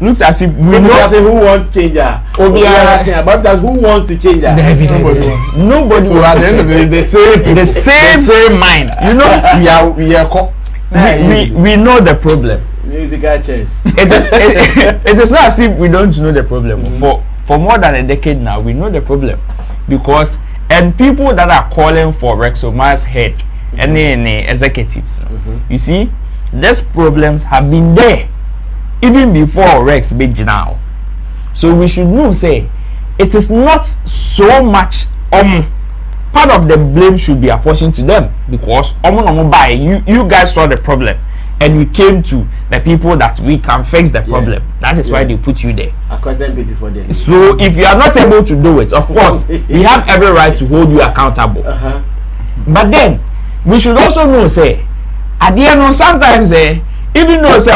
Looks as if we know who wants changer. But who wants to change that? Nobody so at the end of it, the same mind. You know, we know the problem. Musical chairs. It is not as if we don't know the problem. For more than a decade now, we know the problem because people that are calling for Rexoma's head, any executives, you see, these problems have been there. Even before Rex big now. So we should know say it is not so much part of the blame should be apportioned to them because you guys saw the problem and we came to the people that we can fix the problem. That is why they put you there. So if you are not able to do it, of course we have every right to hold you accountable. But then we should also know say at the end sometimes even though say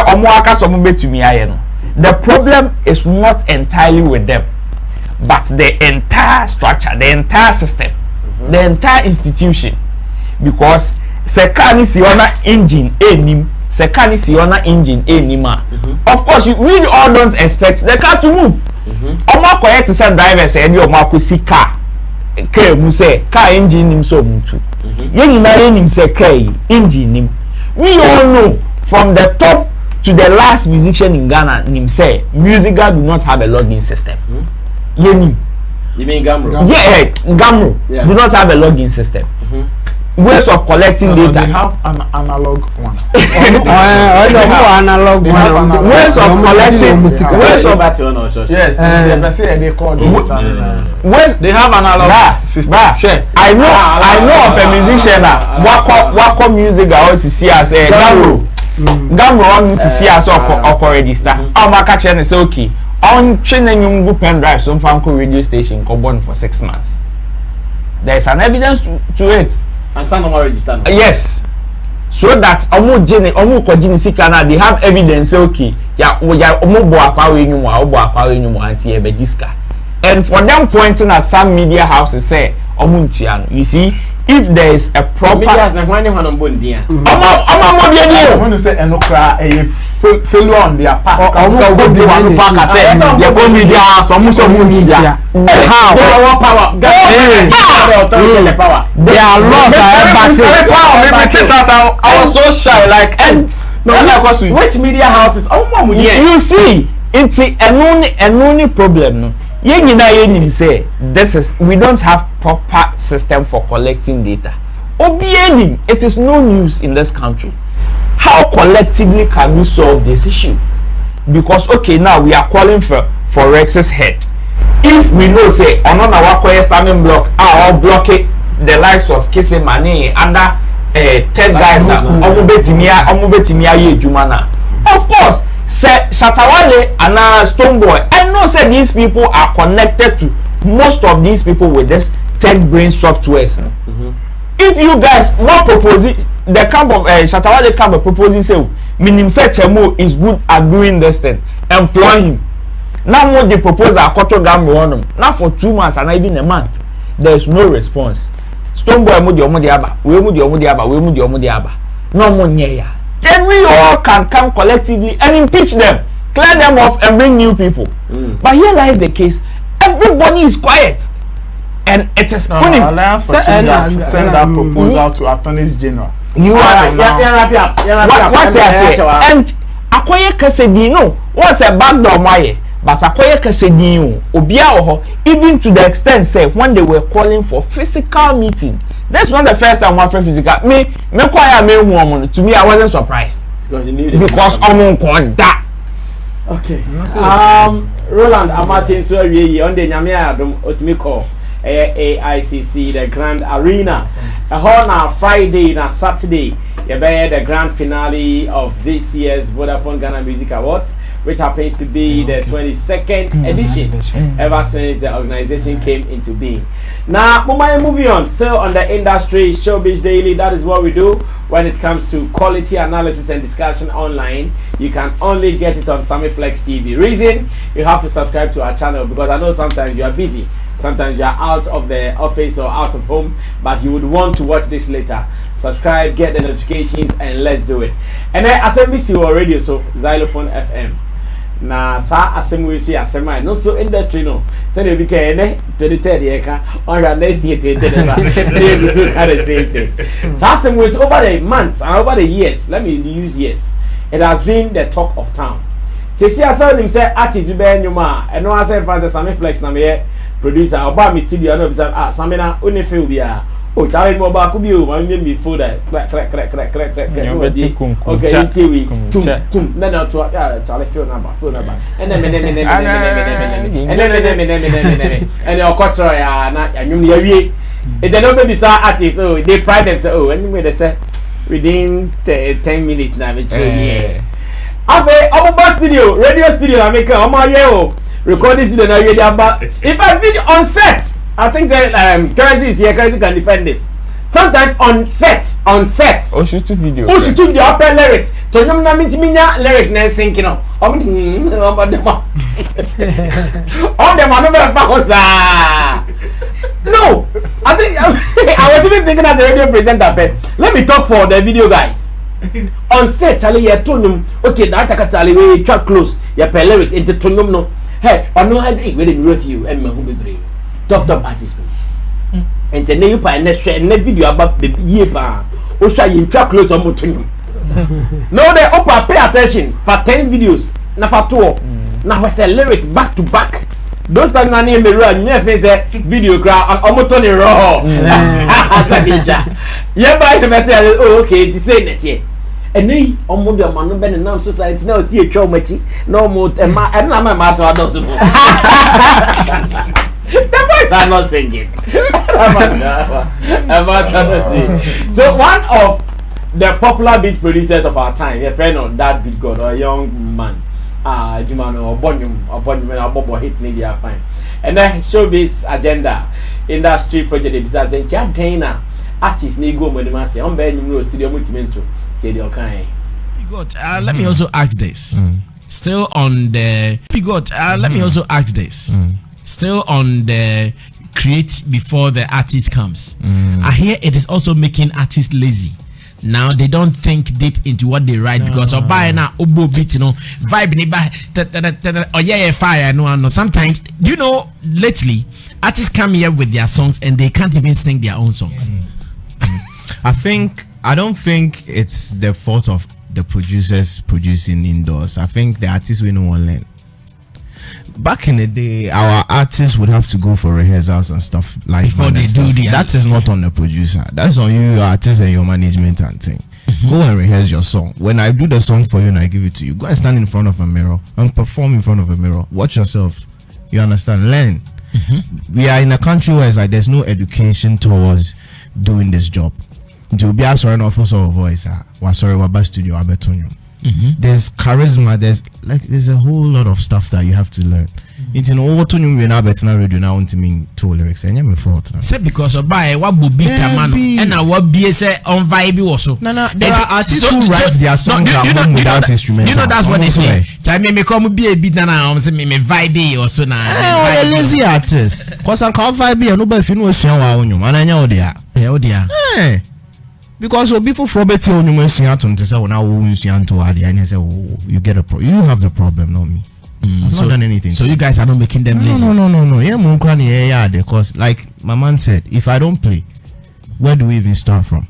the problem is not entirely with them, but the entire structure, the entire system, the entire institution. Because sekani siona engine enim, sekani siona engine enima. Of course, we all don't expect the car to move. Omar correct to say driver say any Omar could see car. Car engine nim so mutu. Yen nim say car engine nim. We all know. From the top to the last musician in Ghana, say musical do not have a login system. You mean GAMRO? Yeah, GAMRO do not have a login system. Ways of collecting data. They have an analog one. Ways of collecting. They have analog system. I know of a musician that wako music I always see as a GAMRO. GAMRO on see as or register. I'm catching and say okay. On training you pen drive some Fanco radio station carbon for 6 months. There is an evidence to it. And some normal register. Yes. So that they have evidence say okay. And for them pointing at some media houses say you see if there is a proper failure on their part. They are lost. I was so shy, like, which media houses? You see, it's a only problem. Say we don't have proper system for collecting data. It is no news in this country. How collectively can we solve this issue? Because okay, now we are calling for Rex's head. If we know say our standing block or block it, the likes of Kissing Money and third guys of course, say Shatawale and Stoneboy, I know say these people are connected to most of these people with this tech brain softwares. If you guys want proposing the camp of Shatawale camp of proposing say Minim say Chemo is good at doing this thing. Employ him. Now what they propose a quarter GAMRO on him. Now for 2 months and even a month, there is no response. Stoneboy mudi aba, we mudi aba. No more near. Then we all can come collectively and impeach them, clear them off and bring new people. But here lies the case. Everybody is quiet. And it is Alliance for Change send that proposal to Attorneys General. You are what I say. And Akoye Kasedi no, what's a backdoor maye? But Akoye Kasedi Obia Oho, even to the extent say when they were calling for physical meeting. That's not the first time one for physical. Me choir me woman. To me, I wasn't surprised. Because I'm called that. Okay. Roland Amatin so we on the Nyamia Adom Otimi call. AICC, the Grand Arena. On Friday and Saturday, you bear the grand finale of this year's Vodafone Ghana Music Awards, which happens to be the 22nd edition ever since the organization came into being. Now, moving on, still on the industry, Showbiz Daily. That is what we do when it comes to quality analysis and discussion online. You can only get it on Sammy Flex TV. Reason, you have to subscribe to our channel because I know sometimes you are busy. Sometimes you are out of the office or out of home, but you would want to watch this later. Subscribe, get the notifications, and let's do it. And then SMBC or radio, so Xylophone FM. Na sa asem see asema no so industry no say they became 23rd year on your next year 20 they so kind of same thing. Sa asem over the months and over the years, let me use years, it has been the talk of town. See I saw him say artist be nyuma and no I say for the Sammy Flex na me producer oba me studio no be say Sammy na only feel bia. Oh, Charlie Mobile could be over and me food that crack. Okay, TV. Then I'll talk Charlie phone number. And then and your culture, and you if they don't be some artists, oh, they pride themselves. Oh, anyway, they say within 10 minutes now, it's Omar studio, radio studio, I make Omar recording studio now, if I video on set. I think that Garzy is here. Garzy can defend this. Sometimes on set. Oh, shoot video. Oh, shoot video. Upper lyrics. To you na minti minya lyrics na sinking up. On them No, I think I was even thinking as a radio presenter. Let me talk for the video guys. On set, Charlie, you told them, okay, that Charlie, we track close. You pay lyrics into Tonyum no. Hey, I know how to wait with you and my home top artist. And then you buy next video about the year bar. Also, you track close on Motonium. No, they open pay attention for 10 videos. Now for 2. Now I say lyrics back to back. Those that are name the run, never say video crowd on Motoni raw. Yeah, by the material. Oh, okay, to say that here. And then, on Monday, I'm not been announced society now. See a show, Machi. No more, and I'm a matter of those. The boys are not singing. So one of the popular beat producers of our time, a friend of Dhatbeat God or a young man, Jumano or Bonyum or hits media fine. And then Showbiz agenda industry project besides Dana artist Nigo Modemasi on Benjamin Studio Multimento say the kind. God, let me also ask this. Still on the God, let me also ask this. Still on the create before the artist comes. I hear it is also making artists lazy. Now they don't think deep into what they write because of buying a obo beat, you know, vibe or yeah fire no. Sometimes do you know lately artists come here with their songs and they can't even sing their own songs. I don't think it's the fault of the producers producing indoors. I think the artists will no one learn. Back in the day, our artists would have to go for rehearsals and stuff like before they do the. That is not on the producer. That's on you, your artist, and your management and thing. Go and rehearse your song. When I do the song for you and I give it to you, go and stand in front of a mirror and perform in front of a mirror. Watch yourself. You understand? Learn. We are in a country where it's like there's no education towards doing this job. To be a sorry officer of voice, sorry, waba studio, there's charisma, there's a whole lot of stuff that you have to learn. It's in all to you now, but now radio now to me two lyrics. And I'm fault. Say because of buy what would be man and I what be say on vibe also. No, there are artists who write their songs without instruments. You know that's what they say. Time me come be a beat now. Say me vibe or so now. Oh, lazy artist. Cause I can't vibe here. Nobody feel no song on you. Man, I know there. Oh dear. Because people from Betty on you sing out on to say now you sing to Adi and say you get you have the problem, not me. I've not done anything. So you guys are not making them lazy. No. Yeah, Munkrani, yeah, because like my man said, if I don't play, where do we even start from?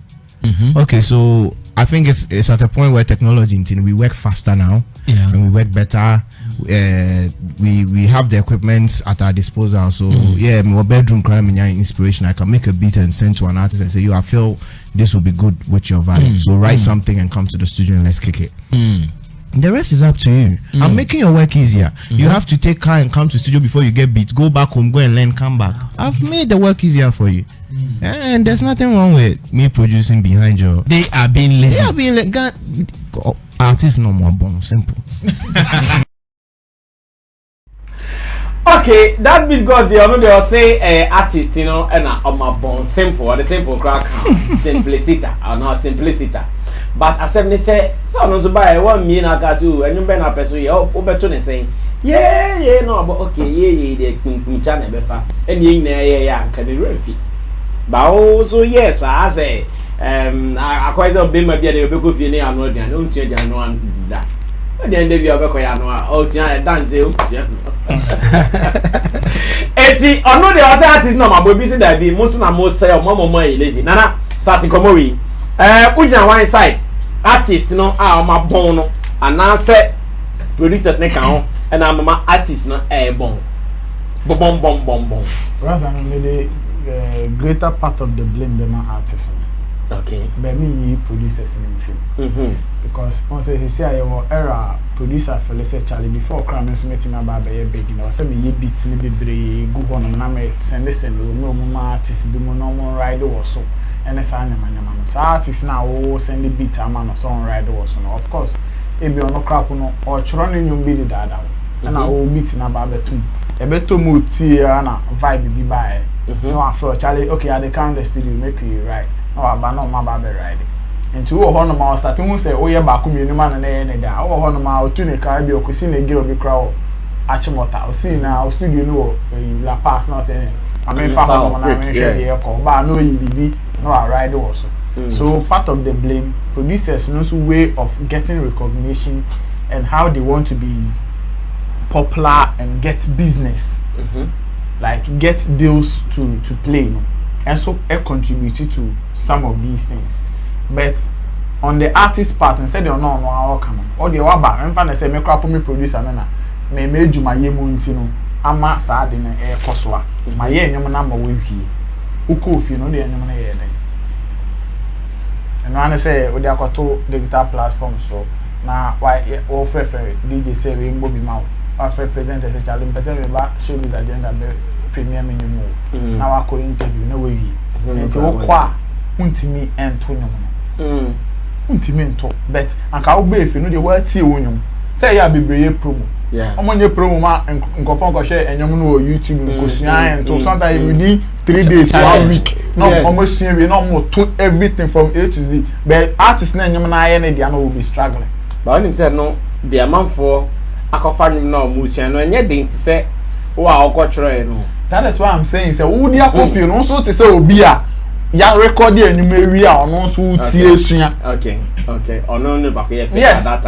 Okay, so I think it's at a point where technology, we work faster now, and we work better. We have the equipment at our disposal. So yeah, my bedroom crime inspiration. I can make a beat and send to an artist and say, I feel this will be good with your vibe. So write something and come to the studio and let's kick it. The rest is up to you. I'm making your work easier. You have to take car and come to studio before you get beat. Go back home, go and learn, come back. I've made the work easier for you. And there's nothing wrong with me producing behind your. They are being lazy. They are being like artists no more born simple. Okay, that bit got the other they'll say artist, you know, and Omar born simple or the simple crack simplicita or not simplicita. But as I say, so no so buy 1 million akasu and you been a person you open saying, yeah, no, but okay, yeah, the channel befa, and yeah, can be refi. But also, yes, I say, I quite a bit maybe a big of you near no, don't change no one that. Then they be a bekoyano, oh, dance. Eti, I know the other artists no, my baby said that the most of most say, Mama, lazy. Nana, starting Komori. Ujina one side artist no my bono and now say producers ne kan and I'm my artist no bon rather than the greater part of the blame be my artists. Okay, but me producers in film because once he say I was era producer for let's say Charlie before crime so meeting about be big you know say me beats ni bebre go on na me send listen no more artists be mo no ride or so. And it's an so artists now send the beat a man or song ride was no of course if you no crap no or chroning you be the dada and I will beat na ba betum e beto mood na vibe be by no I feel Charlie okay I dey come the studio make you ride no aba no ma ba be ride into wo ho no ma start who say oh yeah back me man na ne da wo ho no ma otu ne ka bi okusi na giro bi kra achimota o see na studio no la pass na say I mean fa ho na me share the echo ba no yi bibi no I ride also. So part of the blame producers knows way of getting recognition and how they want to be popular and get business, like get deals to play, you know? And so it contributed to some of these things. But on the artist part, instead of no how come or the waba and fan say me crap me producer na me juma ye muntino ama sa de na e kosoa ma ye nyom na ma we hwie ukofi no de nyom na ye den. And when I say we dey akoto digital platform so na why all fair DJ say we mbo bi ma o fair presenter say challenge person we ba show this agenda be premier minimum na wa ko interview na we wi enti wo kwa untimi ento nyom untimi ento but anka wo be efi no de wa tie wo nyom say ya bebreye promo omonye promo ma nkofo nkoshe enyom no YouTube nkosua ento sometimes we need 3 days 1 week no almost see we no more to everything from A to Z but artists na enyom na aye na dia no will be struggling but when him said no the amount for akofa nyom na musua no enye den ti say wo a okotwere no that is why I'm saying say wo dia coffee no so ti say obi a ya record enyom ewi a ono so tie sua okay ono no ba ye at that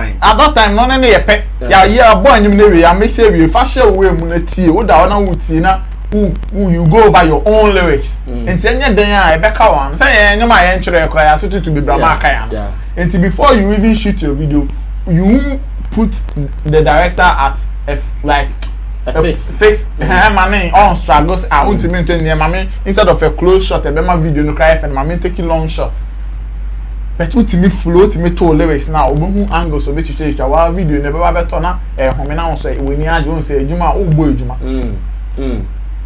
time no na ye pe ya boy enyom na ewi ya make say we fa share we mu na tie wo da ona wo tie na who you go by your own lyrics and say nya den a e beka wan say enyom a ye nkyere ekra ya tutu be bra ma aka ya and before you even shoot your video you put the director at like fix money on struggles I want to maintain near mommy instead of a close shot a bema video no cry and mommy taking long shots but what me float me to lyrics now obo angles so be change our video never better na home na so we ni ajo say ejuma ogbo ejuma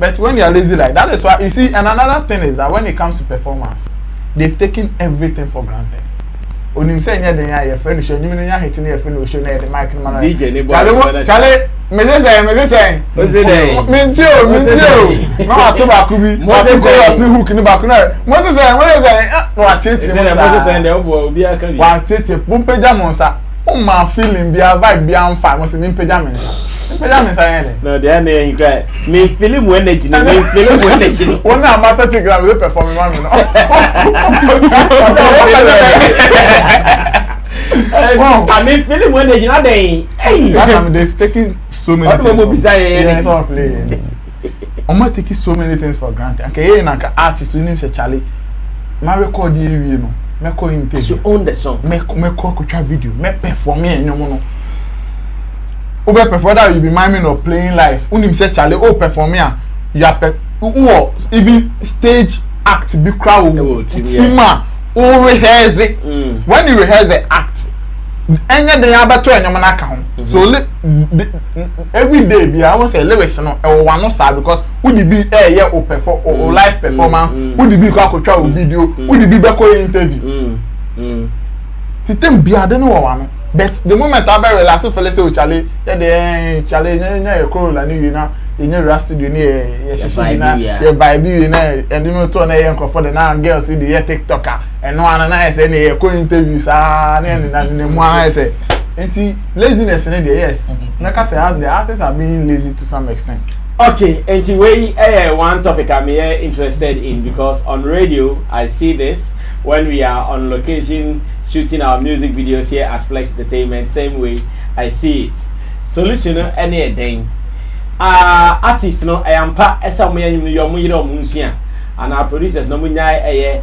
but when you are lazy like that is why you see and another thing is that when it comes to performance they've taken everything for granted onim say nya den ya your friend show nyim nya hit na your friend show na the mic man DJ ne boy Charlie me say Mintio no atoba ku bi mo say chorus ni hook ni back na mo say no atete mo say de obi aka bi wa atete pompeja mo nsa o ma feeling bia vibe bia amfa mo say nimpeja me nsa yele no de na hin kai me film energy no me film energy no one na matter take that we perform man no I mean, feeling when they not there. Hey, they've taken so many things. I'm taking so many things for granted. Okay, like an artist, you name say Charlie. My record you know, me call interview. You own the song. Me call contra video. Me perform me no. Over perform that you be miming or playing live. Unim say Charlie, oh perform me. You even stage act be crowd. Sima. Or rehearse it. When you rehearse the act, any day I better and you're account. So every day be I want say lyrics no or one no side because would it be yeah or perform or live performance, would it be go try video, would it be back interview. Titem be I don't know one. But the moment I be relax for let's say Charlie, yeah Charlie nya call la ni na in your studio near your vibe and you know to na yen for the now girls see the TikToker and one na say na co interviews na mo say enti laziness in there yes na ka say the artists are being lazy to some extent. Okay, enti we one topic I'm here interested in because on radio I see this when we are on location shooting our music videos here at Flex Entertainment, same way I see it. Solution any day. Artists no ayampa esa mo yanyum yo mo yiro mo nsia and our producers no mo nyai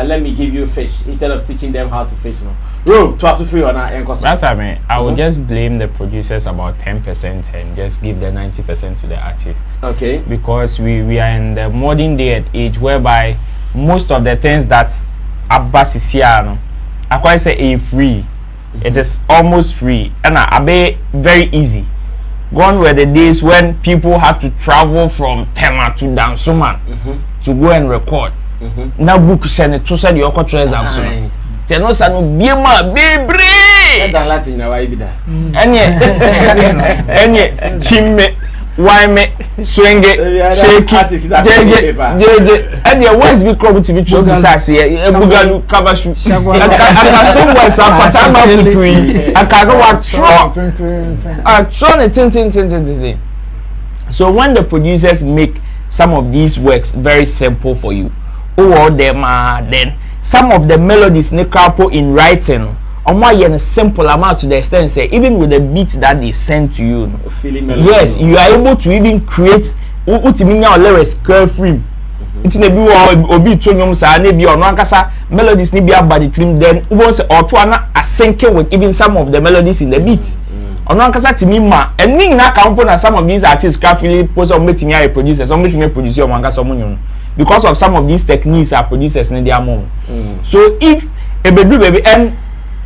let me give you fish instead of teaching them how to fish no. Bro, to have to free on our encourage. That's I mean, I would just blame the producers about 10% and just give the 90% to the artist. Okay. Because we are in the modern day age whereby most of the things that Abbas is here, I quite say free. It is almost free and I be very easy. Gone were the days when people had to travel from Tema to Dansuman to go and record. Now book send it to send your contract exam. Tell us no biema bebre. That Latin na why be that. Any chimme why me swing it shake it jeje and your words be crop to be true sax here bugalu cover shoe I stone was apatama between I can go tin. So when the producers make some of these works very simple for you, all them are then some of the melodies ne crapo in writing Omar yen a simple amount to the extent say even with the beats that they send to you, yes, you are able to even create ultimate lyrics carefree. It's ne bi obi tonyom sa ne bi ono ankasa melodies ne bi abadi trim then won say or to ana asenke with even some of the melodies in the beat. Ono ankasa timi ma eni na ka mpo na some of these artists carefully post on metimi ay producers, on metimi producer o ankasa omunyo because of some of these techniques are producers ne dia mom. So if a baby and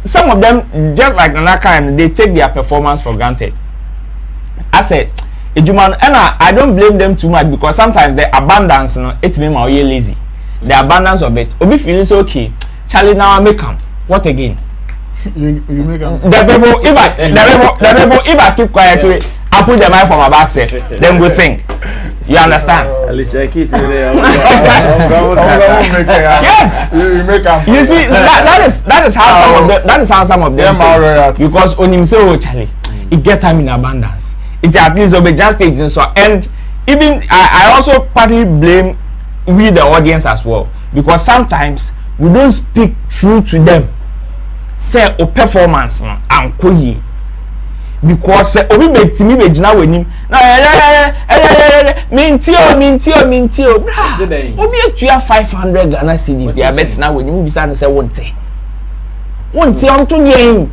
some of them, just like Nanaka, and they take their performance for granted. I said, Ejuman, and I don't blame them too much because sometimes the abundance, you know, it's me my lazy. The abundance of it. Obi feels okay. Charlie, now I make them. What again? You make them. The people, if I keep quiet to it, I put the mic for my back, say, then go sing. You understand? Yes. You make them. You see, that is how some of them because on himself, Charlie, it get time in abundance. It appears to be just agents so and even I also partly blame we the audience as well because sometimes we don't speak true to them. Say o performance no ankoyi because obi betimi be gina wenim na mintio bra obi etua 500 Ghana cedis they are betina wenim bi say say wonte onto yen.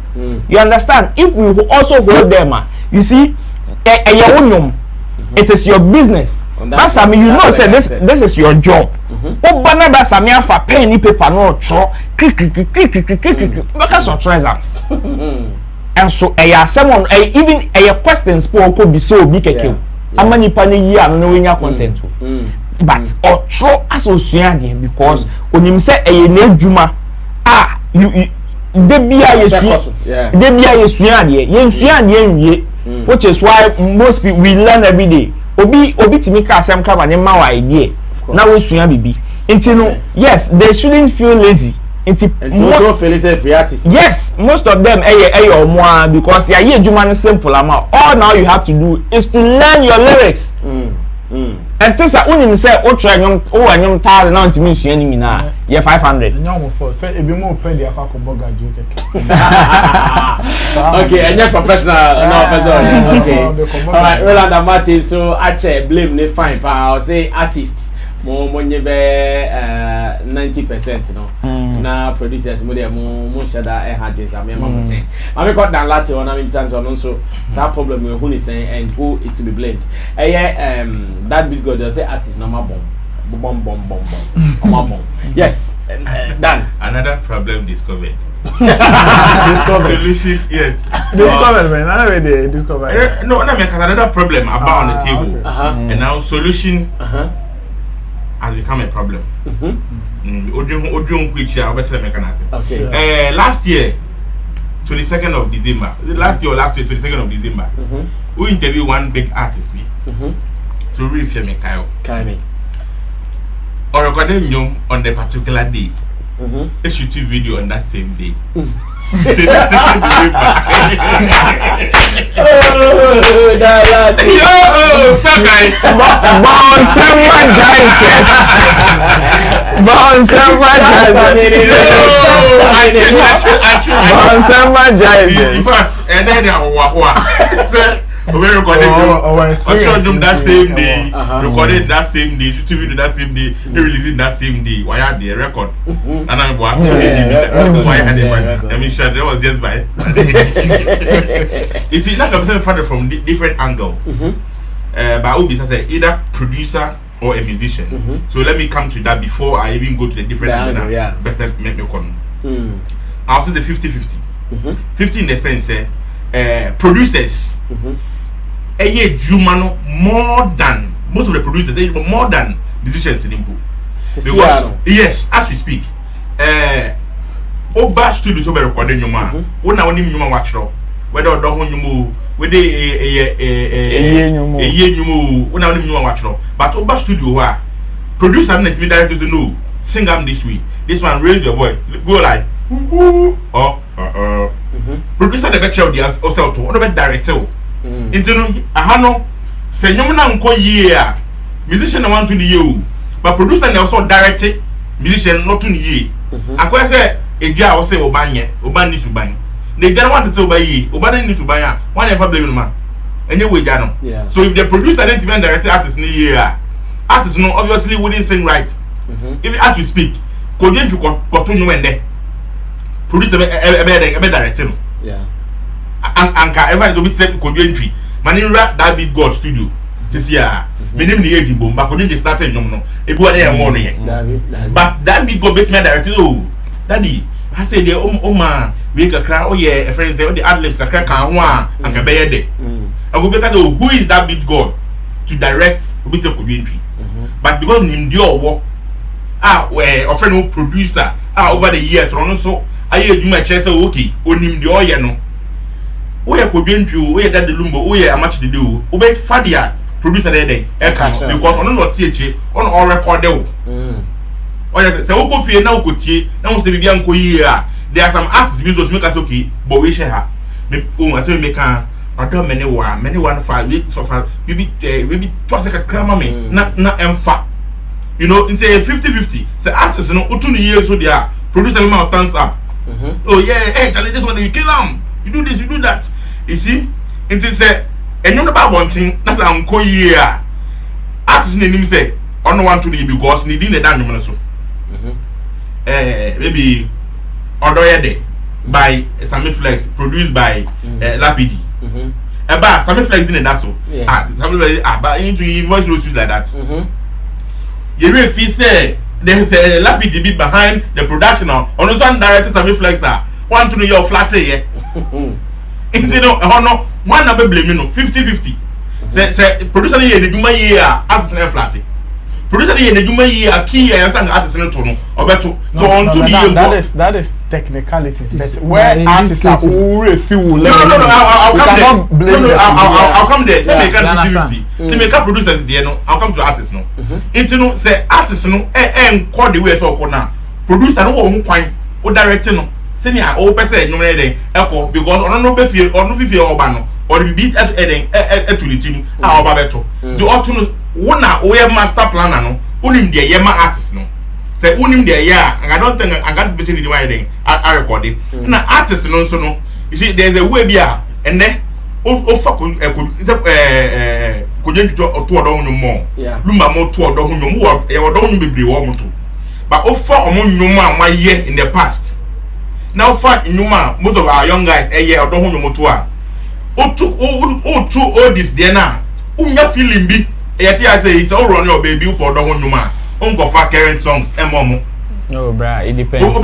You understand? If we also hold them you see it is your business. That's I mean you know say this is your job. Obana ba sami afa pen ni paper no tro click because of treasures. And so someone even questions po ko bi so bi keke. Amani pani yi anu no wenya content. But otro asosua dey because onim say na edwuma you debia yesua de yensua de nwie which is why most people we learn every day obi timi ka asem ka ba ne ma wa idea na we sua bibi nti no yes they shouldn't feel lazy nti don't feel lazy free artist yes most of them omo because ya ye adwuma no simple ama all now you have to do is to learn your lyrics and since unim say o try nyom o anyom tar na ntimi sua ni nyina ye 500 nyom for say ebi mo pay dia kwa boga ju keke okay anya professional no person okay all right Rolanda Martin so ache blame ne fine pa say artist mo nyebe 90% no na producers mo dey mo shada e hard days am mo ten am me got down latte on am say no so that problem we who is saying and who is to be blamed that big god just say artist no ma bomb yes done another problem discovered solution yes discovered man I already discovered no another problem about on the table and now solution has become a problem. Okay. Last year, 22nd of December. Last year or last year, 22nd of December. We interviewed one big artist. So we film a Kyle. Or recording you on the particular day. A shooting video on that same day. We recorded that same day, recorded that same day, shooting video that same day, releasing that same day. Why had the record? And I'm why had the record? I mean, that was just by. You see, that I'm saying from different angle. But Obi says either producer or a musician. So let me come to that before I even go to the different angle. Better make me come. I'll say the 50-50. 50 in the sense, producers. More than most of the producers, more than musicians in Impo. Because yes, as we speak, Oba studios over recording your man. When I want him, you watch whether or not you move, whether when I want him, you watch but Oba studio are producer and me directors know sing them this way. This one raise your voice, go like producer the better of the also to what about director. Into no say nyom na nko yie musician na want to you but producer na also direct musician not to ye akwa say eja o say obanye obani suban na eja want to say obayi obani ni suban a one never blame no man enye we eja no so if the producer didn't even direct artist ni ye artist no obviously wouldn't sing right if as we speak kodin to koto nyom ende producer be direct no anka ever do be set kodin entry manira Dhatbeat God studio this year me name the age bomb but kodin started nyom no ebu ade e mo no ye but Dhatbeat God bet me direct oh daddy I say the Omar we kakra oh yeah a friend say oh the adlibs kakra kan ho a anka be ye de I go because who is Dhatbeat God to direct obi te kodin entry but because nim di owo friend producer over the years no so aye adwuma che say okay onim di oye no we are kodwentri we that the lumbo we are much the do we fadia producer there because on not tie on all record o yes say we go fie na we go tie na we say bibia nko yi there are some artists we so to make us okay but we share her me o say me kan odo many one for we so far we be twice like grandma me na emfa you know in say 50-50 say artists no otu ni year so there producer me ma thumbs up oh yeah hey Charlie this one you kill am you do this you do that you see it is and you know about one thing that's unko year artist name say on want to because needing the damn so maybe Odoyede by Sammy Flex produced by Lapidi about Sammy Flex didn't that so Sammy but into voice notes like that you really feel say there's a Lapidi beat behind the production on one director Sammy Flex want to know your flat here into no one number blame 50-50 say producer here the duma here artist na flat producer dey edwuma yi a key sang artist no to no obeto so on to that is technicalities but where artists are already feel no I'll come there say make creativity say make producers there no I'll come to artists no into no say artists no call the way so na producer no wo kwan o direct no senior o person no dey eko because ono no be fie ono fifie oba no or the beat at eden to the team a oba beto the otu wona o ye master planner no unim dey ye ma artist no say unim dey ya and I don't think I got especially the way then I record it na artist no so no you see there's a way bia and then o fa ko kojen to odo hu mo lumba mo to odo hu mo wo ye odo hu bebre wo mo to but o fa omo nnum a ma ye in the past now fa nnum a most of our young guys ye odo hu mo to a o took all this there na unya feeling bi e ti say it's all run your baby u odo hu nnum a onko fa current songs emomo no bra it depends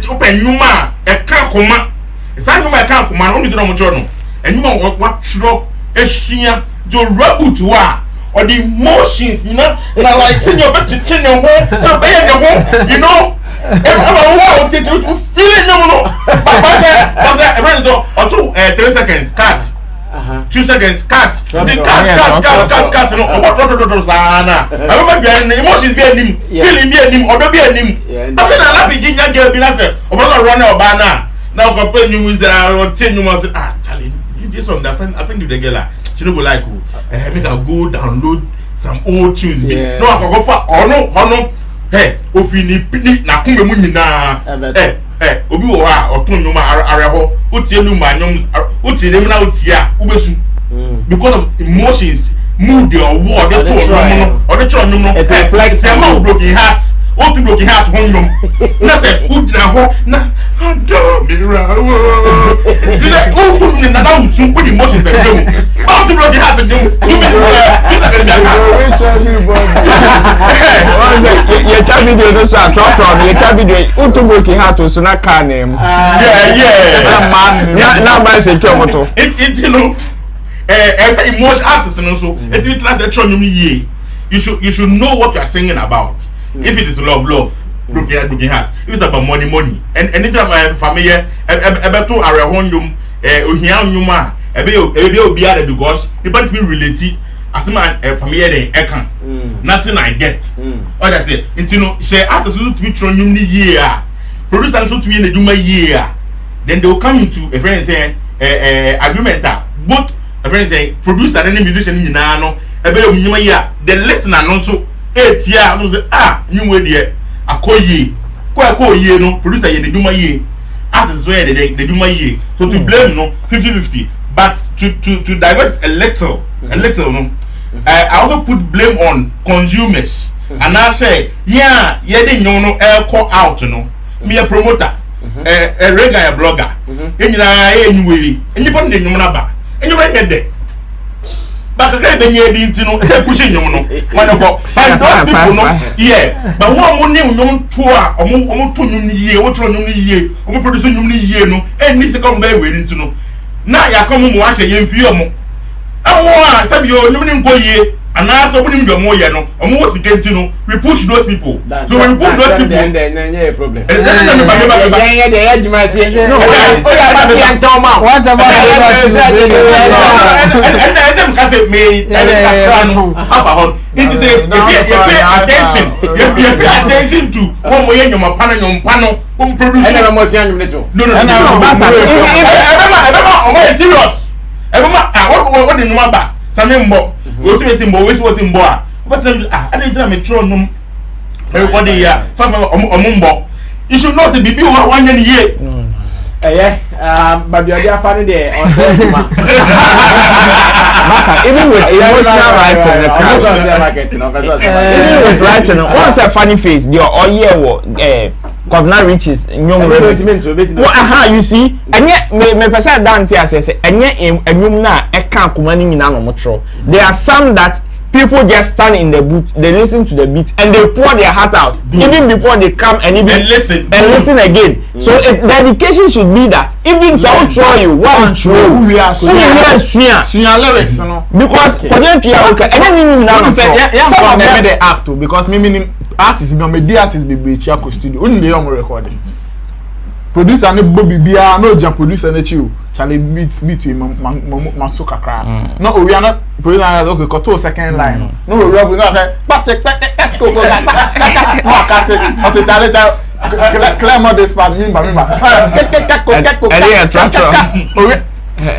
open nnum a e kan koma sa nnum e kan koma no ni no mo cho no nnum what tro ehia jo reboot wa or the emotions you know na like say your bet chin your home so be your home you know everyone want to feel no but everyone so or 3 seconds cut 2 seconds cut cut no what sana everybody emotions be anim feeling be anim odo be anim after na la be ginger girl be na say obo run e oba na now compare you with change you must challenge this one I think the girl she no go like make her go download some old tunes no I go for ono hey ofini pini na kunbe mu nyina obi wo ha otun nyuma areho otie nu ma nyum otie dem na otia ubesu because of emotions mood your word the to no it reflects the man broken heart o to broken heart honum na say ud na ho na do me rawo did o to me na na usun put emotions be dem o to broken heart dem you tell video no so atron you tell video o to broken heart so na car name na man say kill moto it you know say emotion artist no so it will translate from you you should know what you are singing about. If it is love, broken heart. If it's about money, and anytime my family, ebeto arehonyum, ohia nyuma, ebe obi ade because people to be related. As my family dey ekan, nothing I get. What I say, intino share artists to be thrown ni year, producers to be in the juma year. Then they will come into a friend say agreement that both a friend say producer and musician in no, ebe nyuma year. The listener no so. Etia no say you we there akoye ko ye no producer ye dey do my ye artists where they do my ye so to blame no 50-50 but to divert a little no I also put blame on consumers and I say yeah ye dey no call out no me a promoter a regular blogger enyina enyiwe enyipo dey nyum na ba enyiwe ye dey but the guy benye di ntino say pushing nyum no one go and those people no yeah but one mo ni nyum to a omo to nyum ni yie wo tro nyum ni yie omo produce nyum ni yie no ni se come by we ntino na ya come mo wa hye ye mfi omo awo a sabi yo nyum ni nko yie ana so bunim do mo ye no omo wo sike ntino we push those people so when we push those people then no problem no what about and them can say me it is a pay attention to one mo ye nyoma pano won produce and mo sian nyum neto no Omar serious what the nyoma ba Sammy mbo we see mbo a but I dey tell me tro num everybody here fa omumbo you should know the bibi one year but you are funny there on Masta, even with emotional writing, even with writing, once a funny face, the all year Governor reaches young you see, and yet me person dance here says, and yet a room na a can't come in metro. There are some that people just stand in the booth, they listen to the beat, and they pour their heart out even before they come and even listen again. So the education should be that even someone throw you one throw, we are lyrics, no, because and then you now some of them they act too, because me artists be me artists be Chiako studio only the recording. Producer ne Bobby Bia no jam producer ne chiu Charlie beat we masuka cry. No we are not producer okay got 2 second line. No we are not but go no cut it o Charlie claim on this part me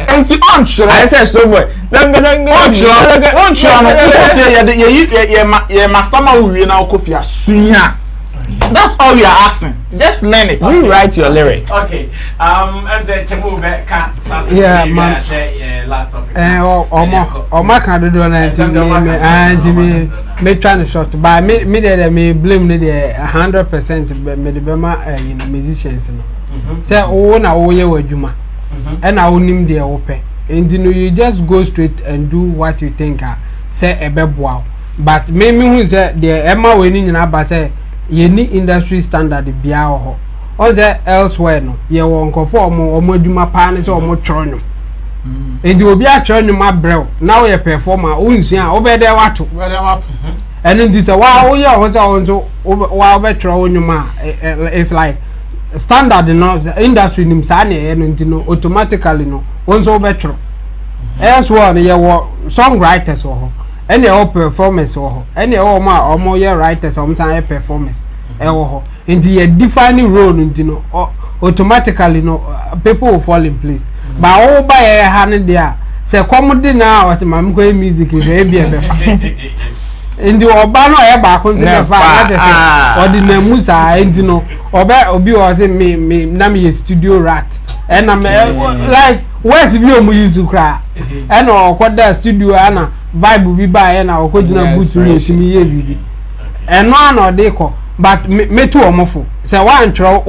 anti onchro I say slow boy onchro ye Masta ma we na okofia sunya. That's all we are asking. Just learn it. Rewrite your lyrics. Okay. And the Chemube can't. Yeah, man. Last topic. Omar can't do anything. And me trying to short. But me blame me 100%. Me the Bema musicians. Say oh na oh ye wajuma. And I will name the open. And you just go straight and do what you think. Say a bebwa. But me who say the Emma winning in Abba say. Any industry standard bia ho or there elsewhere no ye won conform omo adwuma pa ne so omo tro no endi obi a tro no ma brew now ye performer unsia obede wato and then this wa wo ye ho say onso wa obetro onwuma it's like standard no industry nim sa na ye no ntino automatically no onso obetro elsewhere ye wo songwriters ho any performance or any omo your writers or some performance into a defining role into automatically no people will fall in place but all by a hand there say comedy now as my music baby in the urbano back on the or the Nemusa and no obi was me nami studio rat and I'm like where's you music cry and or what the studio ana vibe be buy and I go to boot to me bibi and no no dey call but me too omofo say one throw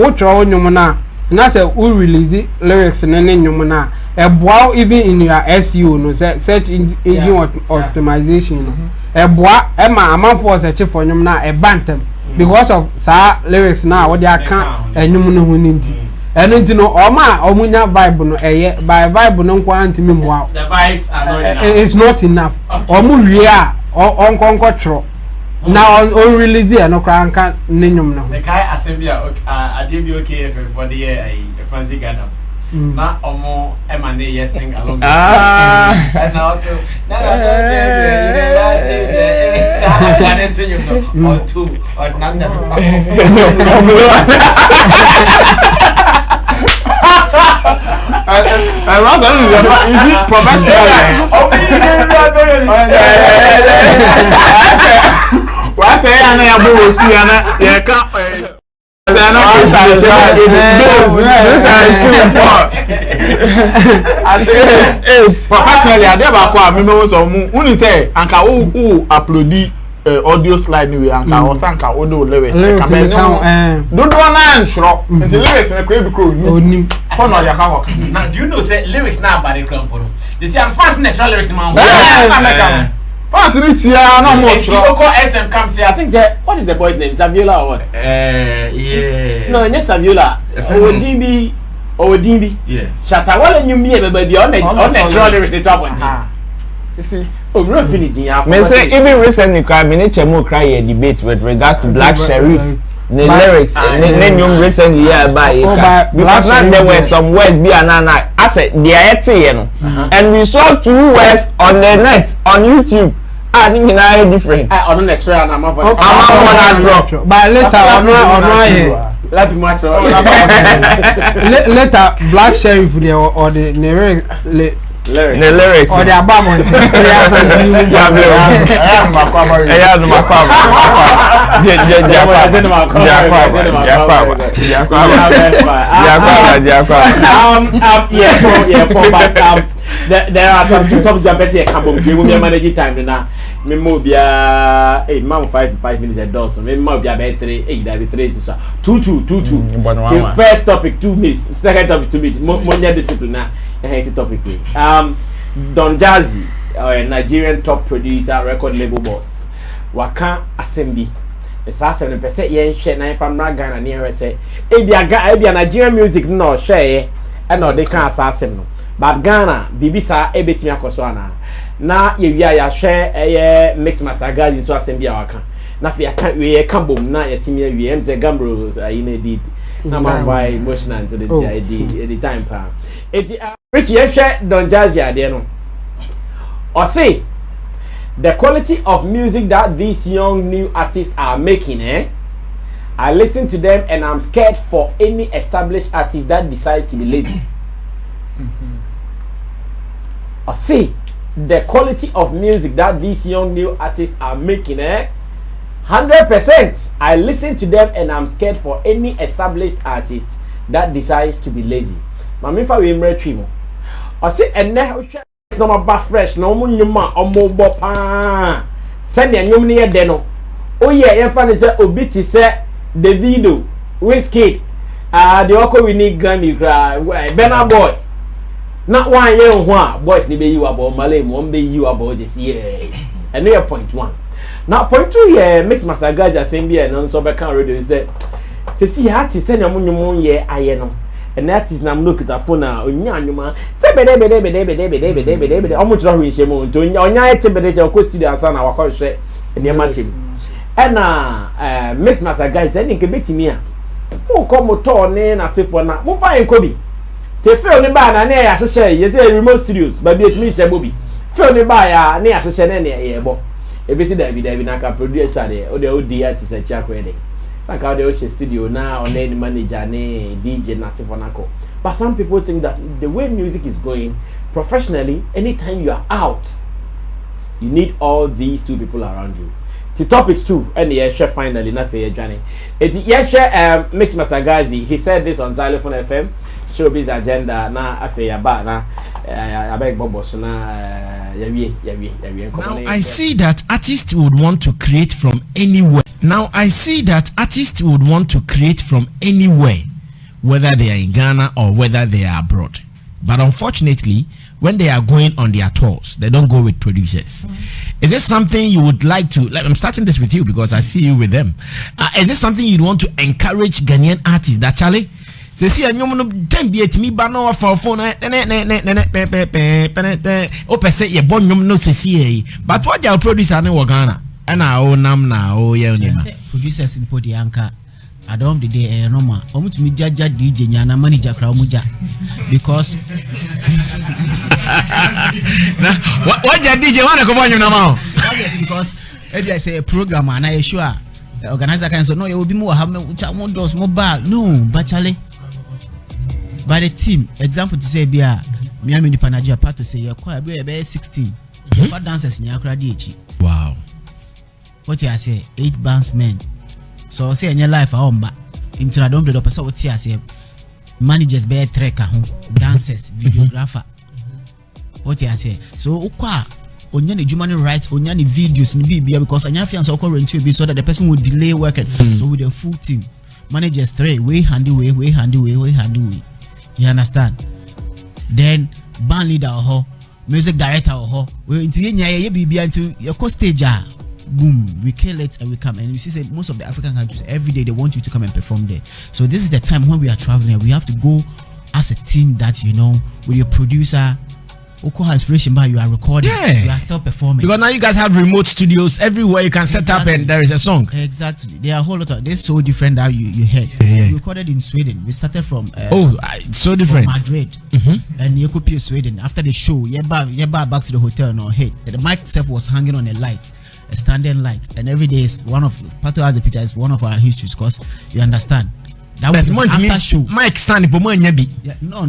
nyum na say who release lyrics na nyum na e boa even in your SEO no say search engine optimization no e boa e ma amanfo search for nyum na e bantem because of sa lyrics na what they can nyum no ho ninti eno nti no omunya vibe no eye by vibe no nkwa ntimi mwa the vibes are not enough. It's not enough omu wie a onkonko tro na on release e no kwa nka nenyum no the kai assembly adebio okay for the year fancy Ghana na omo emane yes sing along and now to or two or none and Rant is it professional? Why say I know woes? We are not. Yeah, can't. Professionally, I never call me no so. Uni say, "Anka who upload audio slide anyway, Anka or Sanka audio lyrics." Don't want to show. Until lyrics in a crib crew. Now, do you know say lyrics now by the clump? They say I'm fast natural lyrics man. Pass it here, no more. Local SM comes here. I think say what is the boy's name? Saviola or what? Yeah. No, not Saviola. Odimbi. Yeah. Shatta, what are you me baby on natural lyrics they talk about. You see. Oh, we're finishing. Me say even recently, Chemo cry a debate with regards to Black Sheriff. The lyrics, then recently by because now there were some words be anana. I said they are and we saw 2 words on the net on YouTube. I think it's different. I don't extra and I'm drop. But later let me watch. Later Black Sheriff or the lyrics or the abamon there are some two topics that best here come we manage time now me mo bia 5 minutes a dozen so me mo bia be 3 that be 3 so 2 first topic 2 minutes second topic 2 minutes mo discipline na topic Don Jazzy Nigerian top producer, record label boss. Waka assembly. The sasa no pese yen hwe na ifam na Ghana near say ebia Nigerian music no share e no dey kan asasem no. But Ghana bibisa ebetimi akoso ana. Na ye wia ya hwe mix master Garzy so assembly waka. Na fi aka we kan bom na yetimi awie em say GAMRO did. Na ma why emotional to the time pa. Eti Rich ye hwe Don Jazzy ade no. Or say the quality of music that these young new artists are making, I listen to them and I'm scared for any established artist that decides to be lazy. Or see, the quality of music that these young new artists are making, 100%. I listen to them and I'm scared for any established artist that decides to be lazy. Mamifa we mretrimo. Or see, and now no ma fresh no mu nyuma omobo pa send ya nyum ne ye de no oye ye fa ne se obi ti se Davido Wizkid the oko we need Grammy gra Burna Boy na one ye ho a boys ni be yi wa bo male mo be yi wa bo je see and no point 1 now point 2 ye mix master Garzy assembly e no so be kan radio say see ha ti se nyum nyum ye aye no. And that is now look at the phone now. Onya nyuma. Tebede. Omo tro hwe shemo nto onya tebede je ko studio asa na wakọ hwe ene ma shim. Na mix master guys any nke betimi a. Mo ko moto ne na sefo na. Mo fa enko bi. Te feel ne ba na ya hye ye say remote studios ba bi etimi hye bobi. Feel ne ba ya ne ya hye ne ye bo. Ebeti David na ka producer de o de odi artist a chia ko ede. Like how they also studio now, or then manager, DJ, native onako. But some people think that the way music is going professionally, anytime you are out, you need all these two people around you. The topics too, and the chef finally not for Johnny. It's Mix Master Garzy. He said this on Xylophone FM. Showbiz agenda na afeya ba na abeg bobo so na yawie. Now I see that artists would want to create from anywhere. Whether they are in Ghana or whether they are abroad. But unfortunately, when they are going on their tours, they don't go with producers. Is this something you would like to, I'm starting this with you because I see you with them. Is this something you'd want to encourage Ghanaian artists that Charlie? Say see a nyomo no dem bi etimi ba no for phone o pese ye bon nyom no see but what your producer ne wo Ghana na o nam na o ye onima producers in podi anka at the end of the day normal omo to me jaja DJ nyana manager kra omo ja because what your DJ wanna come on you now because if I say a program and I sure organizer can say no you will be more have me does mobile no but Charlie by the team example to say bia me am in Nigeria part to say you quite be 16 for dancers in Accra DH. Wow. What you say 8 bands men so say in your life I ba into don't do the person what you say managers be trekker dancers videographer what you say so ukwa onya ne jumani rights onya ne videos ni bibia because anya fiance occurring to be so that the person will delay working so with the full team managers 3 way handy way you understand then band leader or music director or we into ye bibia into your co stage boom we kill it and we come and you see say most of the African countries every day they want you to come and perform there so this is the time when we are traveling we have to go as a team that you know with your producer Oko inspiration but you are recording you are still performing because now you guys have remote studios everywhere you can set up and there is a song exactly there are a whole lot of they're so different that you heard we recorded in Sweden we started from so different from Madrid and you could be Sweden after the show back to the hotel no hey the mic itself was hanging on a light a standing light and every day is one of Pato has a picture is one of our histories because you understand that was after show. Mike stand for more nyabi. No.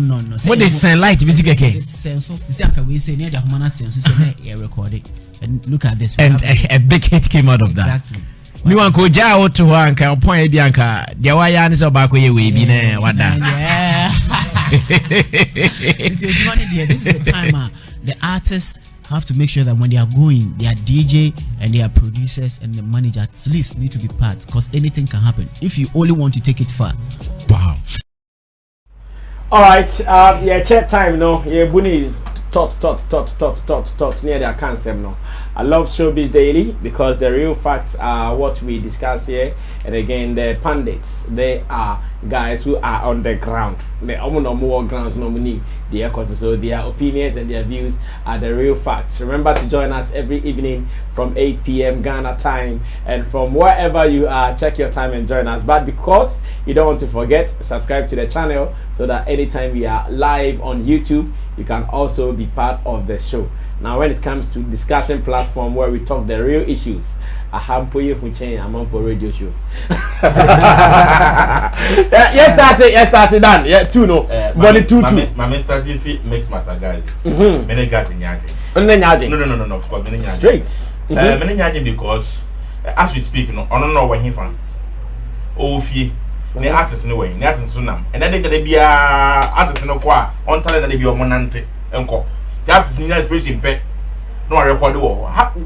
What they send light visit keke. Sense of the same we say near the humana sense say yeah recorded. And look at this. And a big hit came out of that. Exactly. Me wan ko ja o to one kan point bi anka. Dia wa ya ni so ba ko ye we bi na wada. Yeah. This is the time the artists have to make sure that when they are going, their DJ and their producers and the manager at least need to be part because anything can happen if you only want to take it far. Wow. All right, check time no. Yeah, Bunny is near their cancer. No, I love Showbiz Daily because the real facts are what we discuss here. And again, the pundits, they are guys who are on the ground. They are on more grounds normally. So their opinions and their views are the real facts. Remember to join us every evening from 8 p.m. Ghana time, and from wherever you are, check your time and join us. But because you don't want to forget, subscribe to the channel so that anytime we are live on YouTube, you can also be part of the show. Now, when it comes to discussion platform where we talk the real issues, I'm for radio shows. Yes, started done. Yeah, two no. But two. My starting feet makes Masta Garzy. Many Garzy nyaje. No. Of course, many nyaje. Straight. Many nyaje because as we speak, no, I don't know where he from. Ofi. The artist no way. The artist sunam. And then they gonna be artist no kwa. On talent they be omonante. Enko. The artist need inspiration pay. No record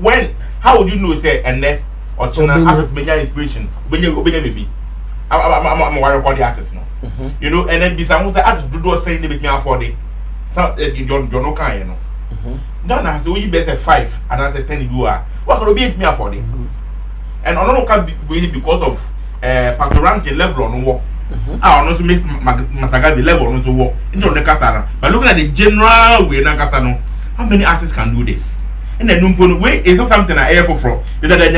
when. How would you know say and then or channel artist be inspiration? Baby. I'm worried about the artist now. You know, and then be some say artist do say they make me afford it. So you don't know kind, you know. Ghana say we best 5 and I say 10 you are. What could be me afford it? And I don't can be because of Pastor ranking level on war. I also make Masta Garzy level on the war into the Kasana. But looking at the general way in Kasano, how many artists can do this? And then Numpono way is not something I ever for. You know that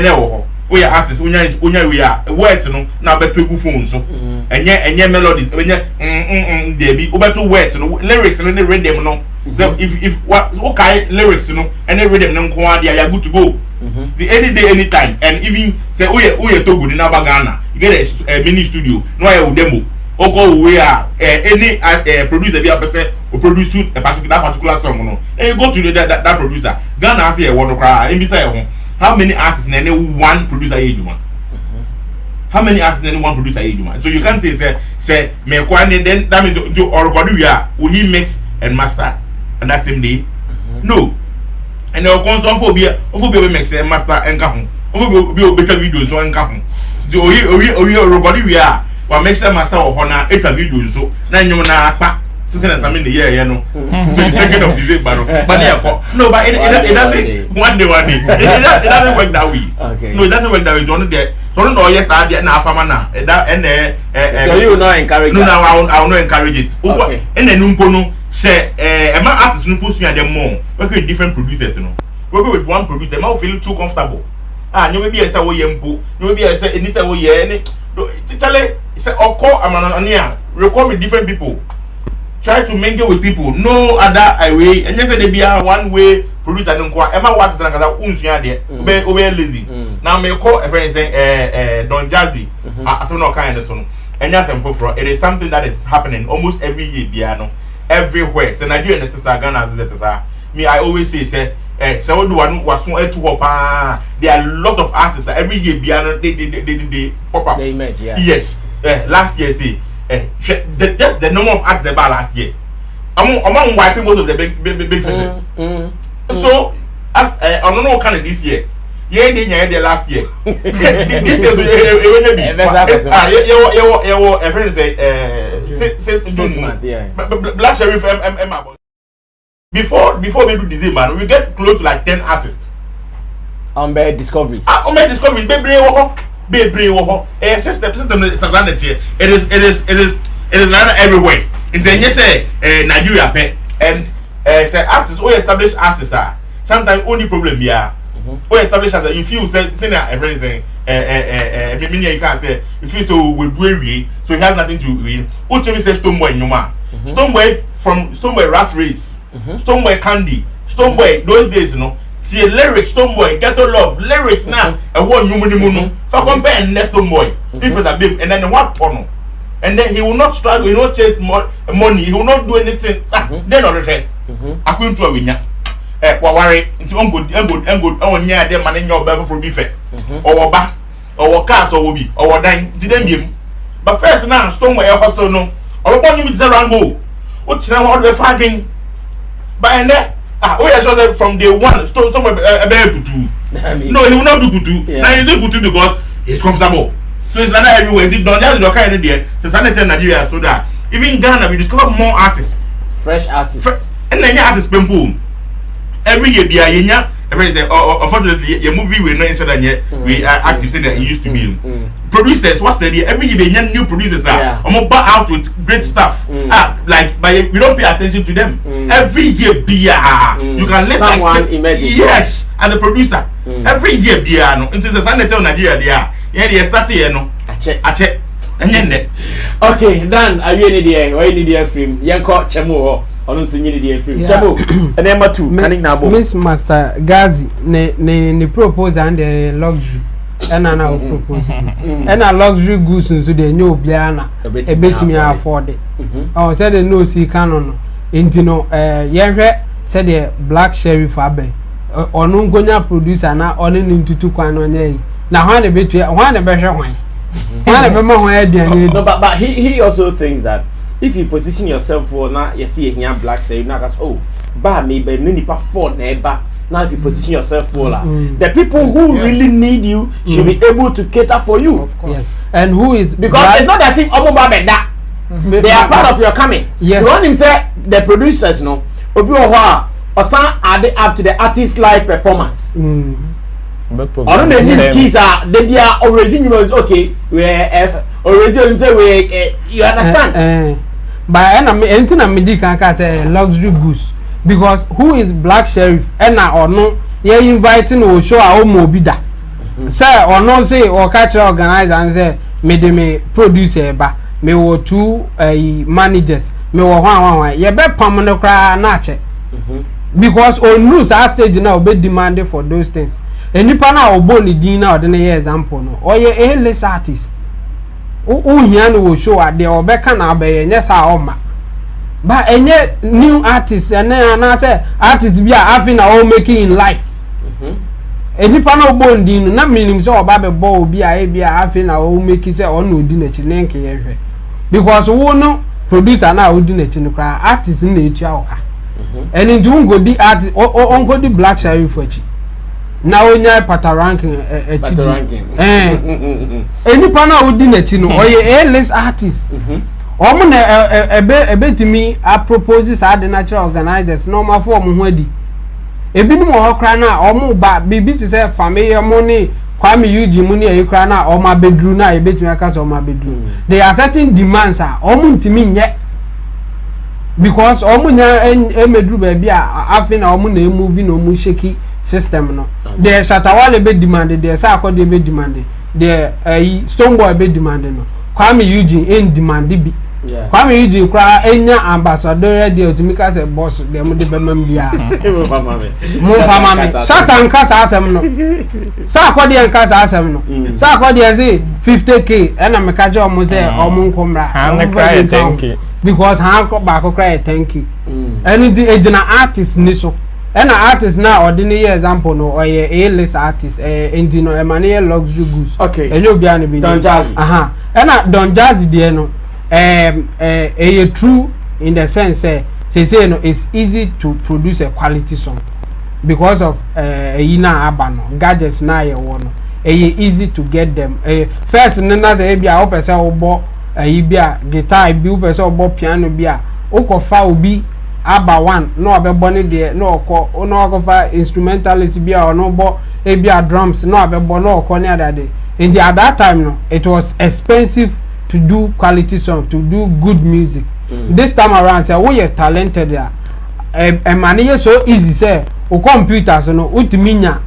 we are artists, we are words, you know, now better two phones. And yet melodies, when they be over two words, you know, lyrics and they read them, no. So if what okay lyrics, you know, and they read them, no, they are good to go. The any day, anytime, and even say, oh yeah, to good in Ghana, you get a mini studio, no demo. Or we are any producer be a person who produce a particular song, no. And you go to that producer. Ghana has a one cry. How many artists and any one producer you man? How many artists and any one producer you man? So you can't say me kwani then that means to or will he mix and master and that same day? No. And there will be mix and master and kahun. Will be better videos so and kahun. So we are. Well, make sure Masta or Honor 8 videos so now you know since I'm in the year, you know, 22nd of December. But no, but it doesn't one day. It doesn't work that way. Okay. No, it doesn't work that way. Don't there. So don't know. Yes, I did now. Famana. So you will not encourage. No, I will not encourage it. Okay. And then Numpono say, my artists Numpono and them more. Work with different producers, you know. Work with one producer. I don't feel too comfortable. You may be a say you may be a say any say any. Say call record with different people. Try to mingle with people. No other way. And just say they be a one way producer. Don't call. Emma what is there? Be lazy. Now me call a friend saying Don Jazzy. I saw no kind of son. And yes, I'm for it is something that is happening almost every year. Piano everywhere. So Nigeria and Ghana me I always say so do one was so to hope. There are a lot of artists every year. Piano they pop up. They image, yeah. Yes. Last year see. That's the number of acts they bought last year. Among wiping most of the big fishes. So as I don't know what kind of this year. Yeah, they did last year. This year, a friend say, 6 months. Black Sheriff Emma. Before we do this, man, we get close to like 10 artists. Bad discoveries. Bad discoveries. System is here. It is not everywhere. In the you say Nigeria pay and say artists or established artists are sometimes only problem here. Or established artists you feel say everything saying meaning you can't say you feel so with weary so he has nothing to win. Usually say Stoneboy Numa. Stoneboy from Stoneboy Rat Race. Stoneboy Candy. Stoneboy those days you know. See lyrics, Stoneboy, Ghetto Love, lyrics now, and one Yumuno. So compare and let Stoneboy, different than him, and then one porno. And then he will not struggle, he will not chase money, he will not do anything. Then on the train, I couldn't throw a winner. Worry, into good, oh, yeah, they're manning your bevel for beef, or back, or cars, or will be, or dying, didn't him. But first now, Stoneboy also no, or upon him with the Rango. What's now all the fighting? But and then. I saw that from day one. Somewhere putu. No, he will not do putu. Now he do putu because he's comfortable. So it's not everywhere. He don't have the kind of there. So Sanity Nigeria so that even in Ghana we discover more artists, fresh artists. and then you have to spend boom every year. Be a year. Unfortunately, your movie will not ensure that we are active saying that it used to be. Producers, what's the idea? Every year, they new producers are out with great stuff. But we don't pay attention to them. Every year, you can listen. Someone imagine. Yes, and the producer. Every year, no. Until the Sunday tell Nigeria, they are. Yeah, they start here, no. I check. Okay, Dan, are you in the why you need the film? Yanko Chemo. Miss Masta Garzy ne propose and the luxury and I now propose and a luxury goods so the new Biana a bit me afford it. I said the no see canon into no said the black sheriff abe or no gonya producer na on into two quan now one a bit one a better one. No, but he also thinks that if you position yourself for now, you see here black say now ba me be no nipa for neighbor. Now if you position yourself for the people who really need you should be able to cater for you. Of course. Yes. And who is because it's not that thing Omar that they are part of your coming. Yes. The one him say the producers no obi or add up to the artist live performance. I don't know if keys are they are already okay we F already say we you understand. But anything I'm luxury goods because who is black sheriff or no you inviting or show our mobida say or no say or catch organize and say me producer ba me wo two managers me wo one you be permanent cry nache because on news our stage now be demanded for those things enipa na oboni din na ordinary example no or ye A-list artist who here no show at the obeka na be nye sa oma but enye new artists and na say artists be having all making in life enipa na obondi no na meaning say oba be bo obi a be having all making say on odi na chi nenke ye hwe because wo no producer na odi na chi no kra artist na etu awoka and into ngodi artist ngodi black sheriff achi na onya pata ranking enipa na odi na chi no oye A-list artist omo na ebetimi a proposes ad natural organizers normal for omo ho adi ebinim ho kra na omo ba bibi ti say family money kwame yuji money e kra na omo bedru na ebetimi aka so omo bedru there are certain demands omo ntimi nye because omo nya emedru ba bia afi na omo na movie na omo sheki system no there shatawale be demanded there sa akode be demanded there stoneboy be demanded no kwame yuji in demand bi kwame yuji kra enya ambassador radio to make us a boss dem de be membia mo famame satan kasa asem no sa akode en kasa asem no sa akode say 50k ena me ka je omo say omo nkomra thank you because han ko ba ko cry thank you any the ejina artist ni so and artist now ordinary example no or A-list artist indi no emane luxury goods okay enyo bia ne bi Don Jazzy and Don Jazzy there no true in the sense say no it's easy to produce a quality song because of yina abano gadgets na ye wono easy to get them first nna say bia o pese obo bia guitar bi o pese obo piano bia o ko fa obi aba one no abeboni de no okọ no okofa instrumentalist bia or no bo bia drums no abebo no okọ ni adade and at that time no it was expensive to do quality song to do good music this time around say we are talented there money so easy say o computers no utiminya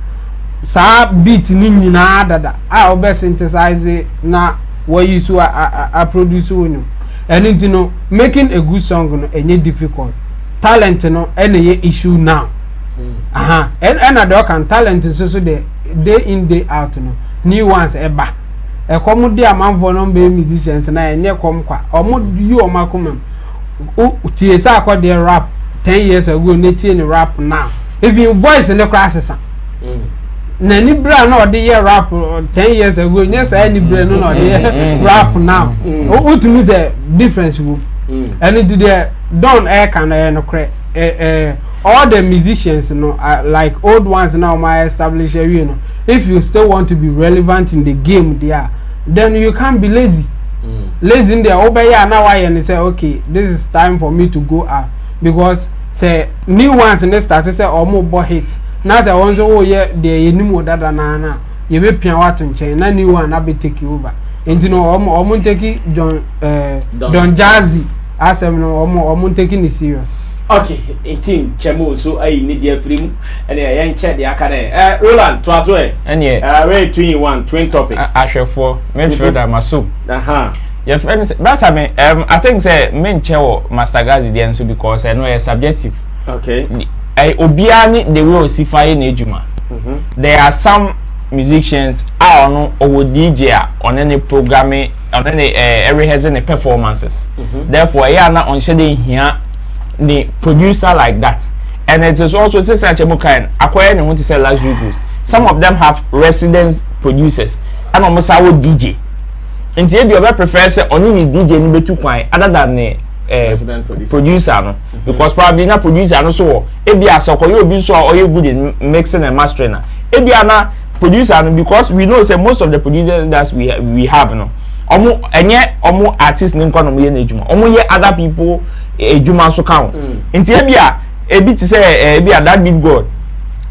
sa beat ni nyina adada a obe synthesize na what you so a produce one and you know making a good song no any difficult talent no any issue now and other can talent so the day in day out no new ones eba e come dey amanfo no be musicians na enye kom kwa omo you omakomam tie sa akode rap 10 years ago na tie ni rap now even voice ne crasses na ni bra na ode ye rap 10 years ago nya sa ni bra no ode rap now utumi say difference wo and it there don air can no cre all the musicians you know like old ones now my established you know if you still want to be relevant in the game there then you can't be lazy lazy in there obey ya now why and say okay this is time for me to go out because say new ones in the start say omo bo hit na say won so wo ye de enimu dada na ye be pia wato nchen na new one na be take over enti no omo take Don Jazzy asem no omo take ni serious. Okay, 18 chemo so I need the free and I check the akane. Roland, to as well. And yeah, we 2-in-1 twin topics. Asher for midfielder Masu. Your friends, that's I think say men chewo Masta Garzy the answer because I know it's subjective. Okay. Obiani the way Sifaye Nejuma. There are some musicians on or DJ on any programming on any every has any performances. Therefore, I am not on shedding here the producer like that. And it is also such a kind acquire and want to sell luxury goods. Some of them have resident producers and almost our DJ. And the other prefers only DJ in betu kwai other than the producer no because probably na producer no so e be asoko you be so or you good in mixing and mastering na e be na producer no because we know say most of the producers that we have no omo enye omo artist ni nko no ye na ejuma omo ye other people ejuma so count nti e bi ti say e bi Dhatbeat god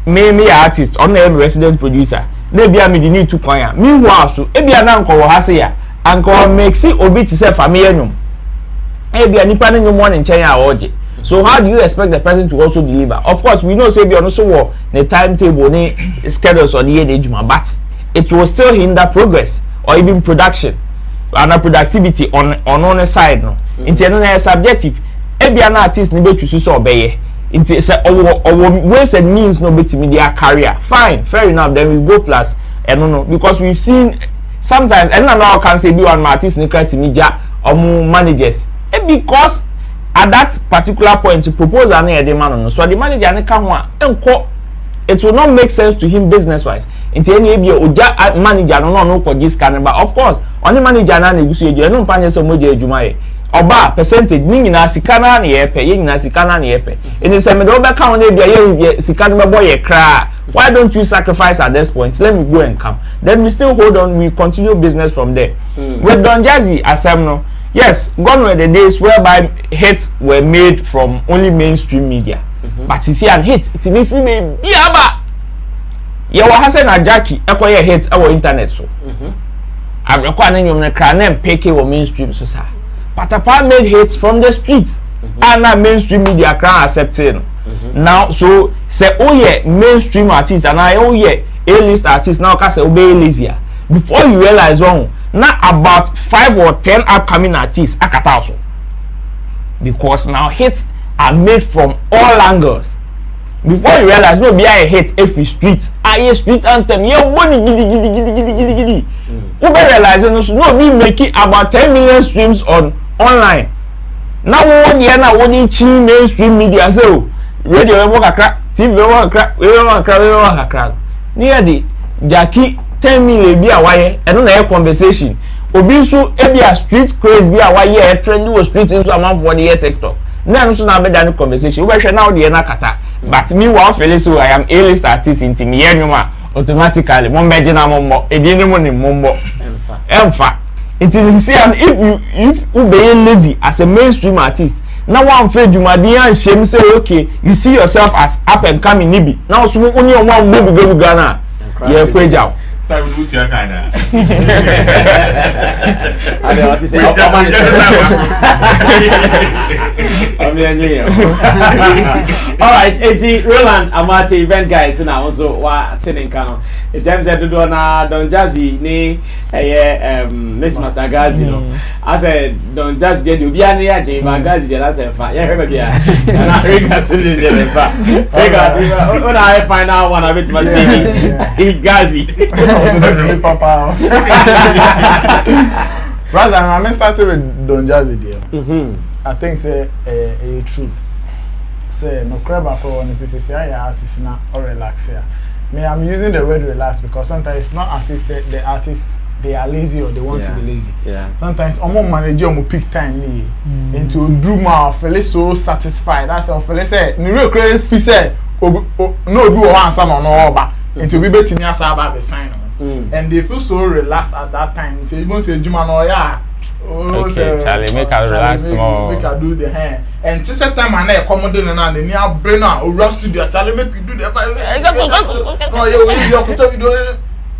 me artist on the resident producer na bi me di need to kwan ya meanwhile so e bi na nko wo ha say ya anko make obi ti say family nyum e bi anipa na nyum won nchen ya oje. So how do you expect the person to also deliver? Of course we know say bi also wo the timetable ni schedules or the year ejuma but it will still hinder progress or even production and productivity on one side no nti no na subjective e bi an artist ni betwisu so obeye nti say owo ways and means no betimi their career fine fair enough then we go plus no because we've seen sometimes and now can say be one artist ni create media managers because at that particular point proposal na the man no so the manager ni ka ho a enko it will not make sense to him business wise nti any be oja manager no ko gis can but of course only manager na negusu eju no mpanye so moja ejuma ye oba percentage ni nyina sika na na ye pe ye nyina sika na na ye pe it is me do be ka na bia ye sika no be boy ye kra why don't you sacrifice at this point let me go and come then we still hold on we continue business from there with Don Jazzy asem no yes gone were the days whereby hits were made from only mainstream media but you see an hit it me free me biaba ye wa hase na Jackie ekoye hit our internet so abrekwa na nyom na kra na mpeke wo mainstream so sa Patapa made hits from the streets and na mainstream media kra accepting now so say oh yeah mainstream artist and I oh yeah A-list artist now ka say obey lazy before you realize one now about 5 or 10 upcoming artists akata also because now hits are made from all angles before you realize no be a hit if you street street anthem you money gidi you be realizing no be making about 10 million streams on online now one year now one chi mainstream media so radio we kakra TV we kakra near the Jackie 10 million be awaye and na conversation obi so e be a street craze be awaye trend wo street so am for the TikTok na so na be dan conversation we hwe now the na kata but me one feel so I am A-list artist in me yenuma automatically mo meje na mo e di ni mo ni mo emfa until you see and if you be lazy as a mainstream artist now one fair jumadi and shame say okay you see yourself as up and coming nibi now so only on one move go Ghana yeah kweja time do tia kind I want to say all right 80 Roland Amate event guys now also wa tenin kano in terms of do na Don Jazzy ni Miss Masta Garzy no I said Don Jazzy dey obi an ya je ma Garzy dey last fa ya hear bia na Rika so dey fa Rika when I find out one of it must be Garzy Papa. Rather, I started with Don Jazzy there. I think say true. Say no crab on say I artist now or relax here. Me, I'm using the word relax because sometimes it's not as if say the artists they are lazy or they want to be lazy. Yeah. Sometimes I'm manager will pick time into do my feel so satisfied. That's how feel say. Ni real crazy fi say no do one some no over. Into be betting me as about the sign. And they feel so relaxed at that time. So even say Juma no yeah, Okay, Charlie, make her relax more. Make her do the hair. And this time I accommodate and the near brain or rush studio. Charlie, make you do the. No, you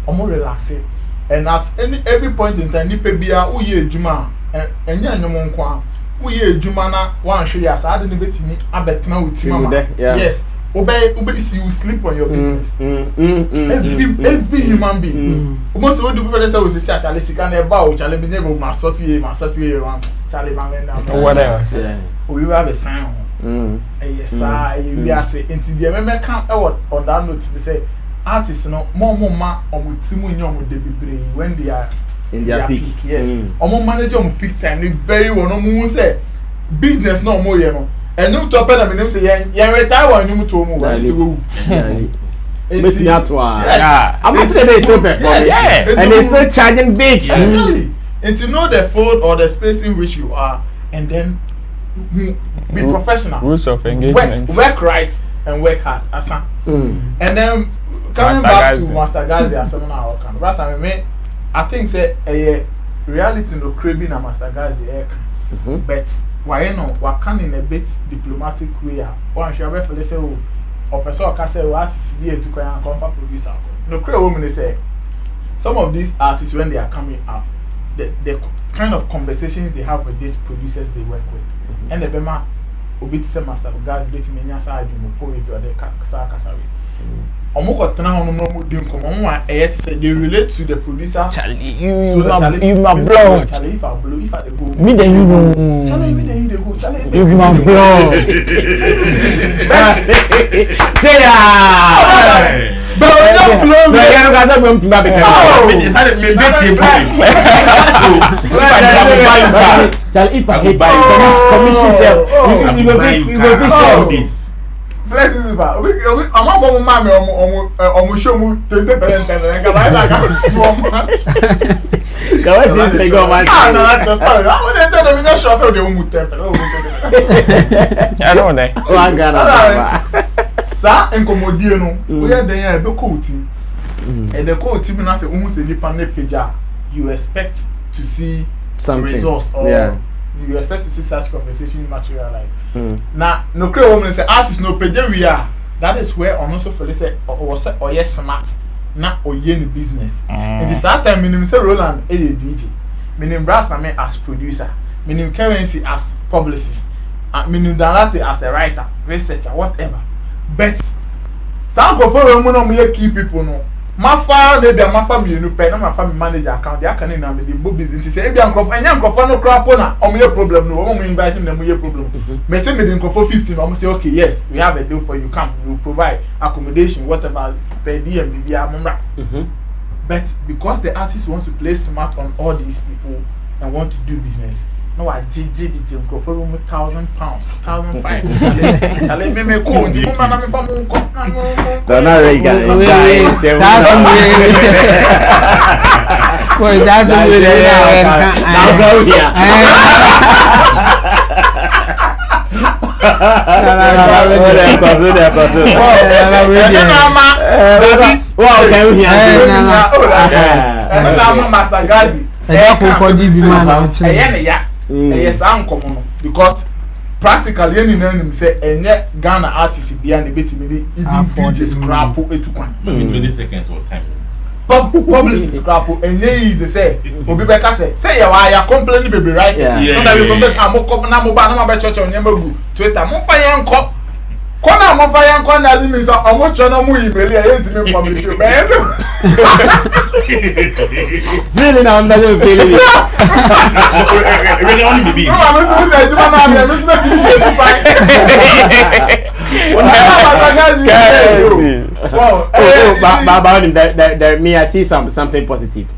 I'm more relaxing. And at every point in time, Nipe Bia, who ye Juma, and yan no monqua, who ye Jumana, one show yes, I didn't bet me, I bet now with Mama. Yes. Obey, see you sleep on your business. Every human being. Most of the people that say was a Charlie Sican about Charlie be never my sortie, Charlie Bang. What else? We have a sound. Yes, I say into the MMA camp on that note. They say artists no more on with Timu Young with the brain when they are in their peak. Yes. More manager on peak time, they very well no say business no more, you know. And no top of them say, yeah, retire one you to move. It's not why. I'm not saying it's not performing. Yeah, and they're still charging big. And to know the field or the space in which you are, and then be professional. Rules of engagement. Work right and work hard. And then coming back to Master Garzy as someone I can. I think say a reality no craving a Master Garzy but why no what can in a bit diplomatic way one shall be for say oh or person can say what is here to come comfort producer no crave women say some of these artists when they are coming up the kind of conversations they have with these producers they work with and the bema obi say Master Garzy let me nya side you po we do the kasawe Omoko tena hono no mu dim komo mo say they relate to the producer. Charlie, you my blood. Charlie, if I blow, if I go. Me then you know. Charlie, me then you go. Charlie, you be my blood. Say ah. But don't blow me. You don't got to be back. Charlie, if I hit commission self, you go this. Bless you, I'm not for my mammy or show me 20%. I know that. Sir, and Comodiano, we are there, the coating. And the coating, I say, almost a different page. You expect to see some results or you expect to see such conversation materialize. Now, no clear woman say artists no page we are. That is where on also for say or yes smart, not or yen business. It is that time meaning say Roland a DJ, meaning Brass as producer, meaning Currency as publicist, meaning Danate as a writer, researcher, whatever. But some go for women key people no. My father, maybe my family, you pay, my family manager account, they are canning them with the business. He said, if you are no crap on your problem, no one inviting them with your problem. May say, me didn't for 15, I'm say, okay, yes, we have a deal for you, come, we will provide accommodation, whatever, pay DM, but because the artist wants to play smart on all these people and want to do business, no, I did go for £1,000, 1,500. Tell me, cool. The woman, I'm from don't know, yes, I'm common because practically any name say any Ghana artist behind the bit even DJ scrap it to 20 seconds or time. Publicist scrap and they say Obi Beka say you complaining baby right? So that we complain I'm mobile church on your Twitter mo fire uncle Kona mo fire uncle na means I'm not trying to move email here to publish you man. Really now I'm not feeling it. Really only be. No, I'm supposed to do my I'm supposed to me I see something positive.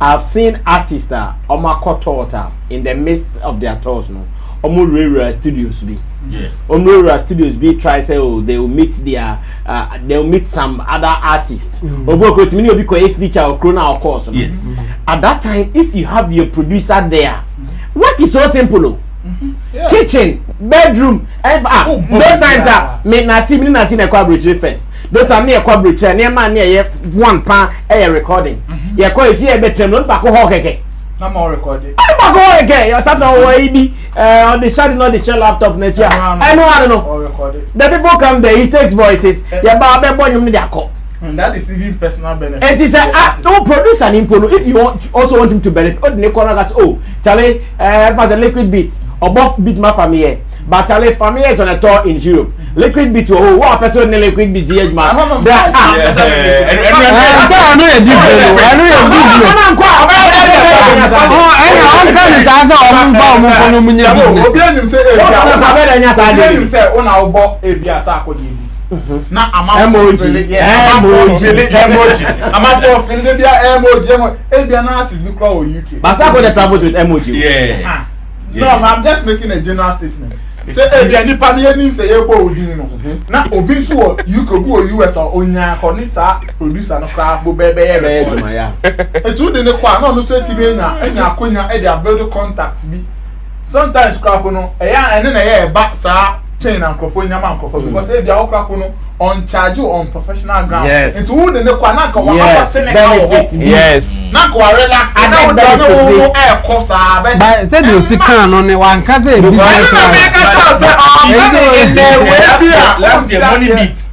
I've seen artists that Omar tours in the midst of their tours no. Omar studios be. Yeah. Omar studios be try say they will meet they'll meet some other artists. Obo to me be a feature or corona or course. Yes. At that time if you have your producer there, work is so simple. Yeah. Kitchen, bedroom, those times me na see a collaboration first. Those time me a collaboration near man near one pan recording. Yeah, call if you bedroom not back ho keke. na mo record it. I go again. You start on OED on the share not the share laptop net here. I don't know. The people come there, he takes voices. Yeah, but I bet you need their call. And that is even personal benefit. And it's no produce an impo. If you also want him to benefit, Charlie, but the liquid beats or both beat my family. But Charlie family is on a tour in Europe. Liquid beat what person liquid beat here, man. Na emoji ama for film dey emoji ebia na artist be crowd UK but I go the travels with emoji yeah no I'm just making a general statement say ebia nipa na nim say ye bo odin no na obi so UK go US or onya konisa producer no kra bo bebe ya etu de ne kwa na no so ti be enya akonya e dey build contacts bi sometimes crap no eya ene na ye ba sa chain and microphone nyama microphone because if you are no on charge you on professional ground. Yes. It's who the kwa na kwa yes. Na kwa relax. I don't know air course but say the sika no ne wan ka say last year money beat.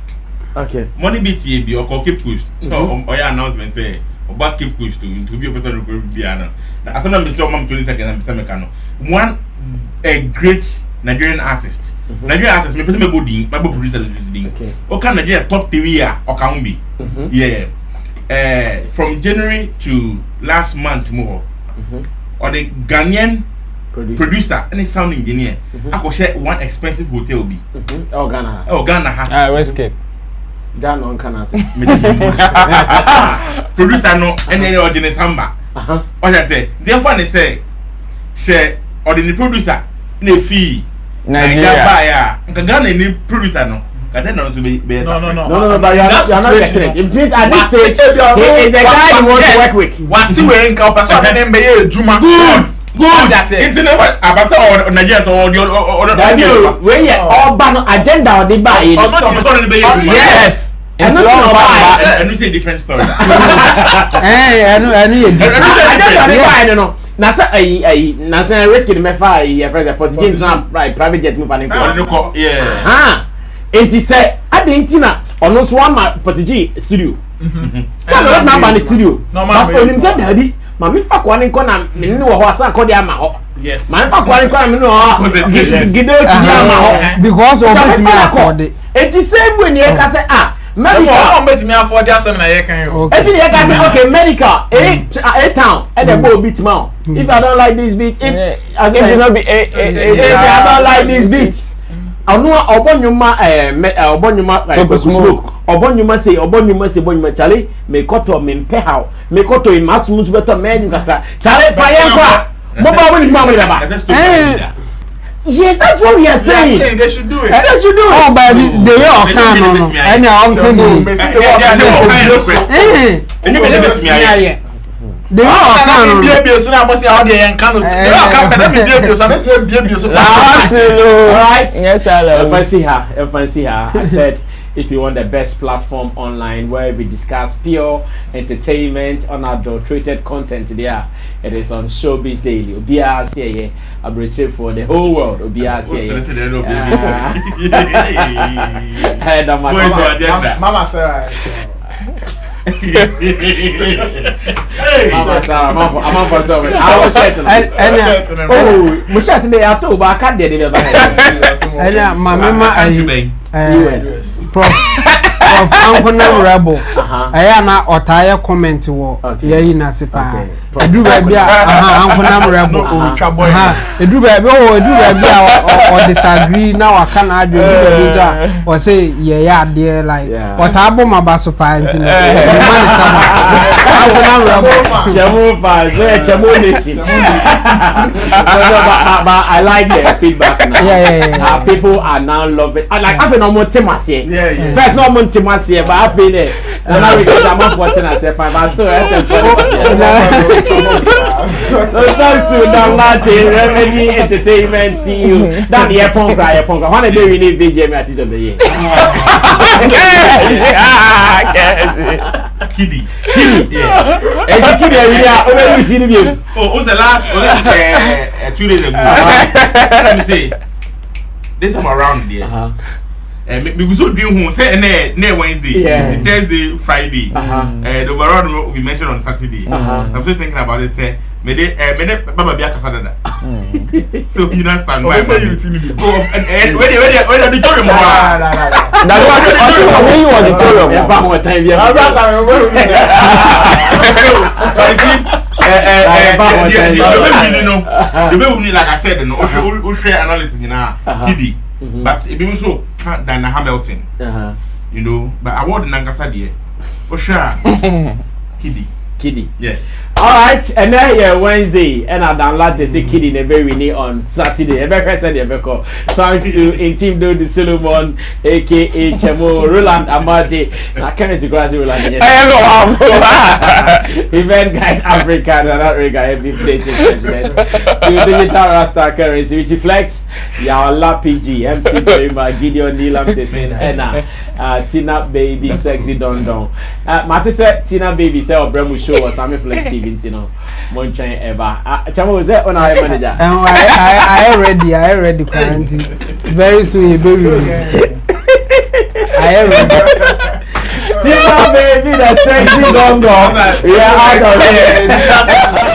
Okay. Money beat ye be or keep push. No, oya announcement say about keep push to be a person who be ana. Na asana me say o mam 20 seconds am say me can. One a great Nigerian artist. Nigerian artist, me person me go ding, my producer is ding. Okay. Okay, Nigeria top 3 year or can be. Yeah. From January to last month more. Or the Ghanaian producer and a sound engineer. I could share one expensive hotel be. Oh Ghana. Oh Ghana. Ah, Westgate. Ghana on Ghana. Producer no any original samba. What I say? Therefore they say share or the producer ne fee. Nigeria. Ghana any producer no. No, but you're not getting it. It means at this stage, the guy you want to work with. What you ain't got person name be Juma. Good. Internet abasa or Nigeria or when you all ban agenda or the buy. Yes. And you say different story. I know. Nasa risk in my fire, your friend, private jet move and yeah. And he said, I didn't know on no one Potigi studio. Some number in the studio. No, man, when him said, Daddy, Mammy Paquan corner, Minu was a Kodiama. Yes, my Paquan corner, because of me. It's the same when you can say, medical, bet me afford that seminar. Okay, medical, a town, and the boat beat mouth. If I don't like this beat, if I don't like this beat. I know Obonyuma like smoke. Obonyuma say Charlie, me koto me how me koto in mass moves better men. Charlie, fire, mobile money. Yes, that's what we are saying. They should do it. They should do it. Oh, but they all can. And they all can. Yes, I see her. I said, if you want the best platform online where we discuss pure entertainment, unadulterated content, there it is on Showbiz Daily. Obiase abrete for the whole world. Obiase. Mama Sarah. Of Uncle Rebel. I am not or tire comment war. Yea, Nasipa. I do baby, Uncle Rebel. I do baby, or disagree. Now I can't argue or say, yeah, dear, like what I bought my basupa and I like the feedback. Yeah. People are now loving. I like having no more Timasi. In fact, no more Timasi, but I've been there. And now because I'm up for 10 at 5, I'm still so thanks to Dhatbeat, Remedy Entertainment, see you. That year, Ponga. One day we need DJ Artist of the Year. Kiddy. Yeah. And the kid area, oh, what's the last? 2 days ago. Let me say, this time around there. Because so do you say ne Wednesday, Thursday, Friday. The overall will be mentioned on Saturday. I'm still thinking about it. Say, me Baba Bia Kasada. So you understand why? And when the story more. That's what when you want the story more. About time you see, like I said, no, share analysis now, Kiddy. But it be so than Hamilton, you know. But I want the Nankasa dear. Oh, sure, Kiddy, yeah. All right, and then Wednesday, and I download to see Kiddy in a very neat on Saturday. Thanks to Intim Do the Solomon, aka Chemo Roland Amate. I can't see Garzy Roland. Event Guide Africa, and not Riga, every place president. To Digital Rasta Currency, which reflects Yala PG, MC Prima, Gideon Neelam Tessin, Enna, Tina Baby, Sexy Don Don. Mate said Tina Baby said, or Bremu Show or Sammy Flex TV. Monchain ever. Chamo was that on our manager? I ready quarantine. Very soon you baby. I ready. Tina Baby, the sexy gongo. Yeah, I don't know.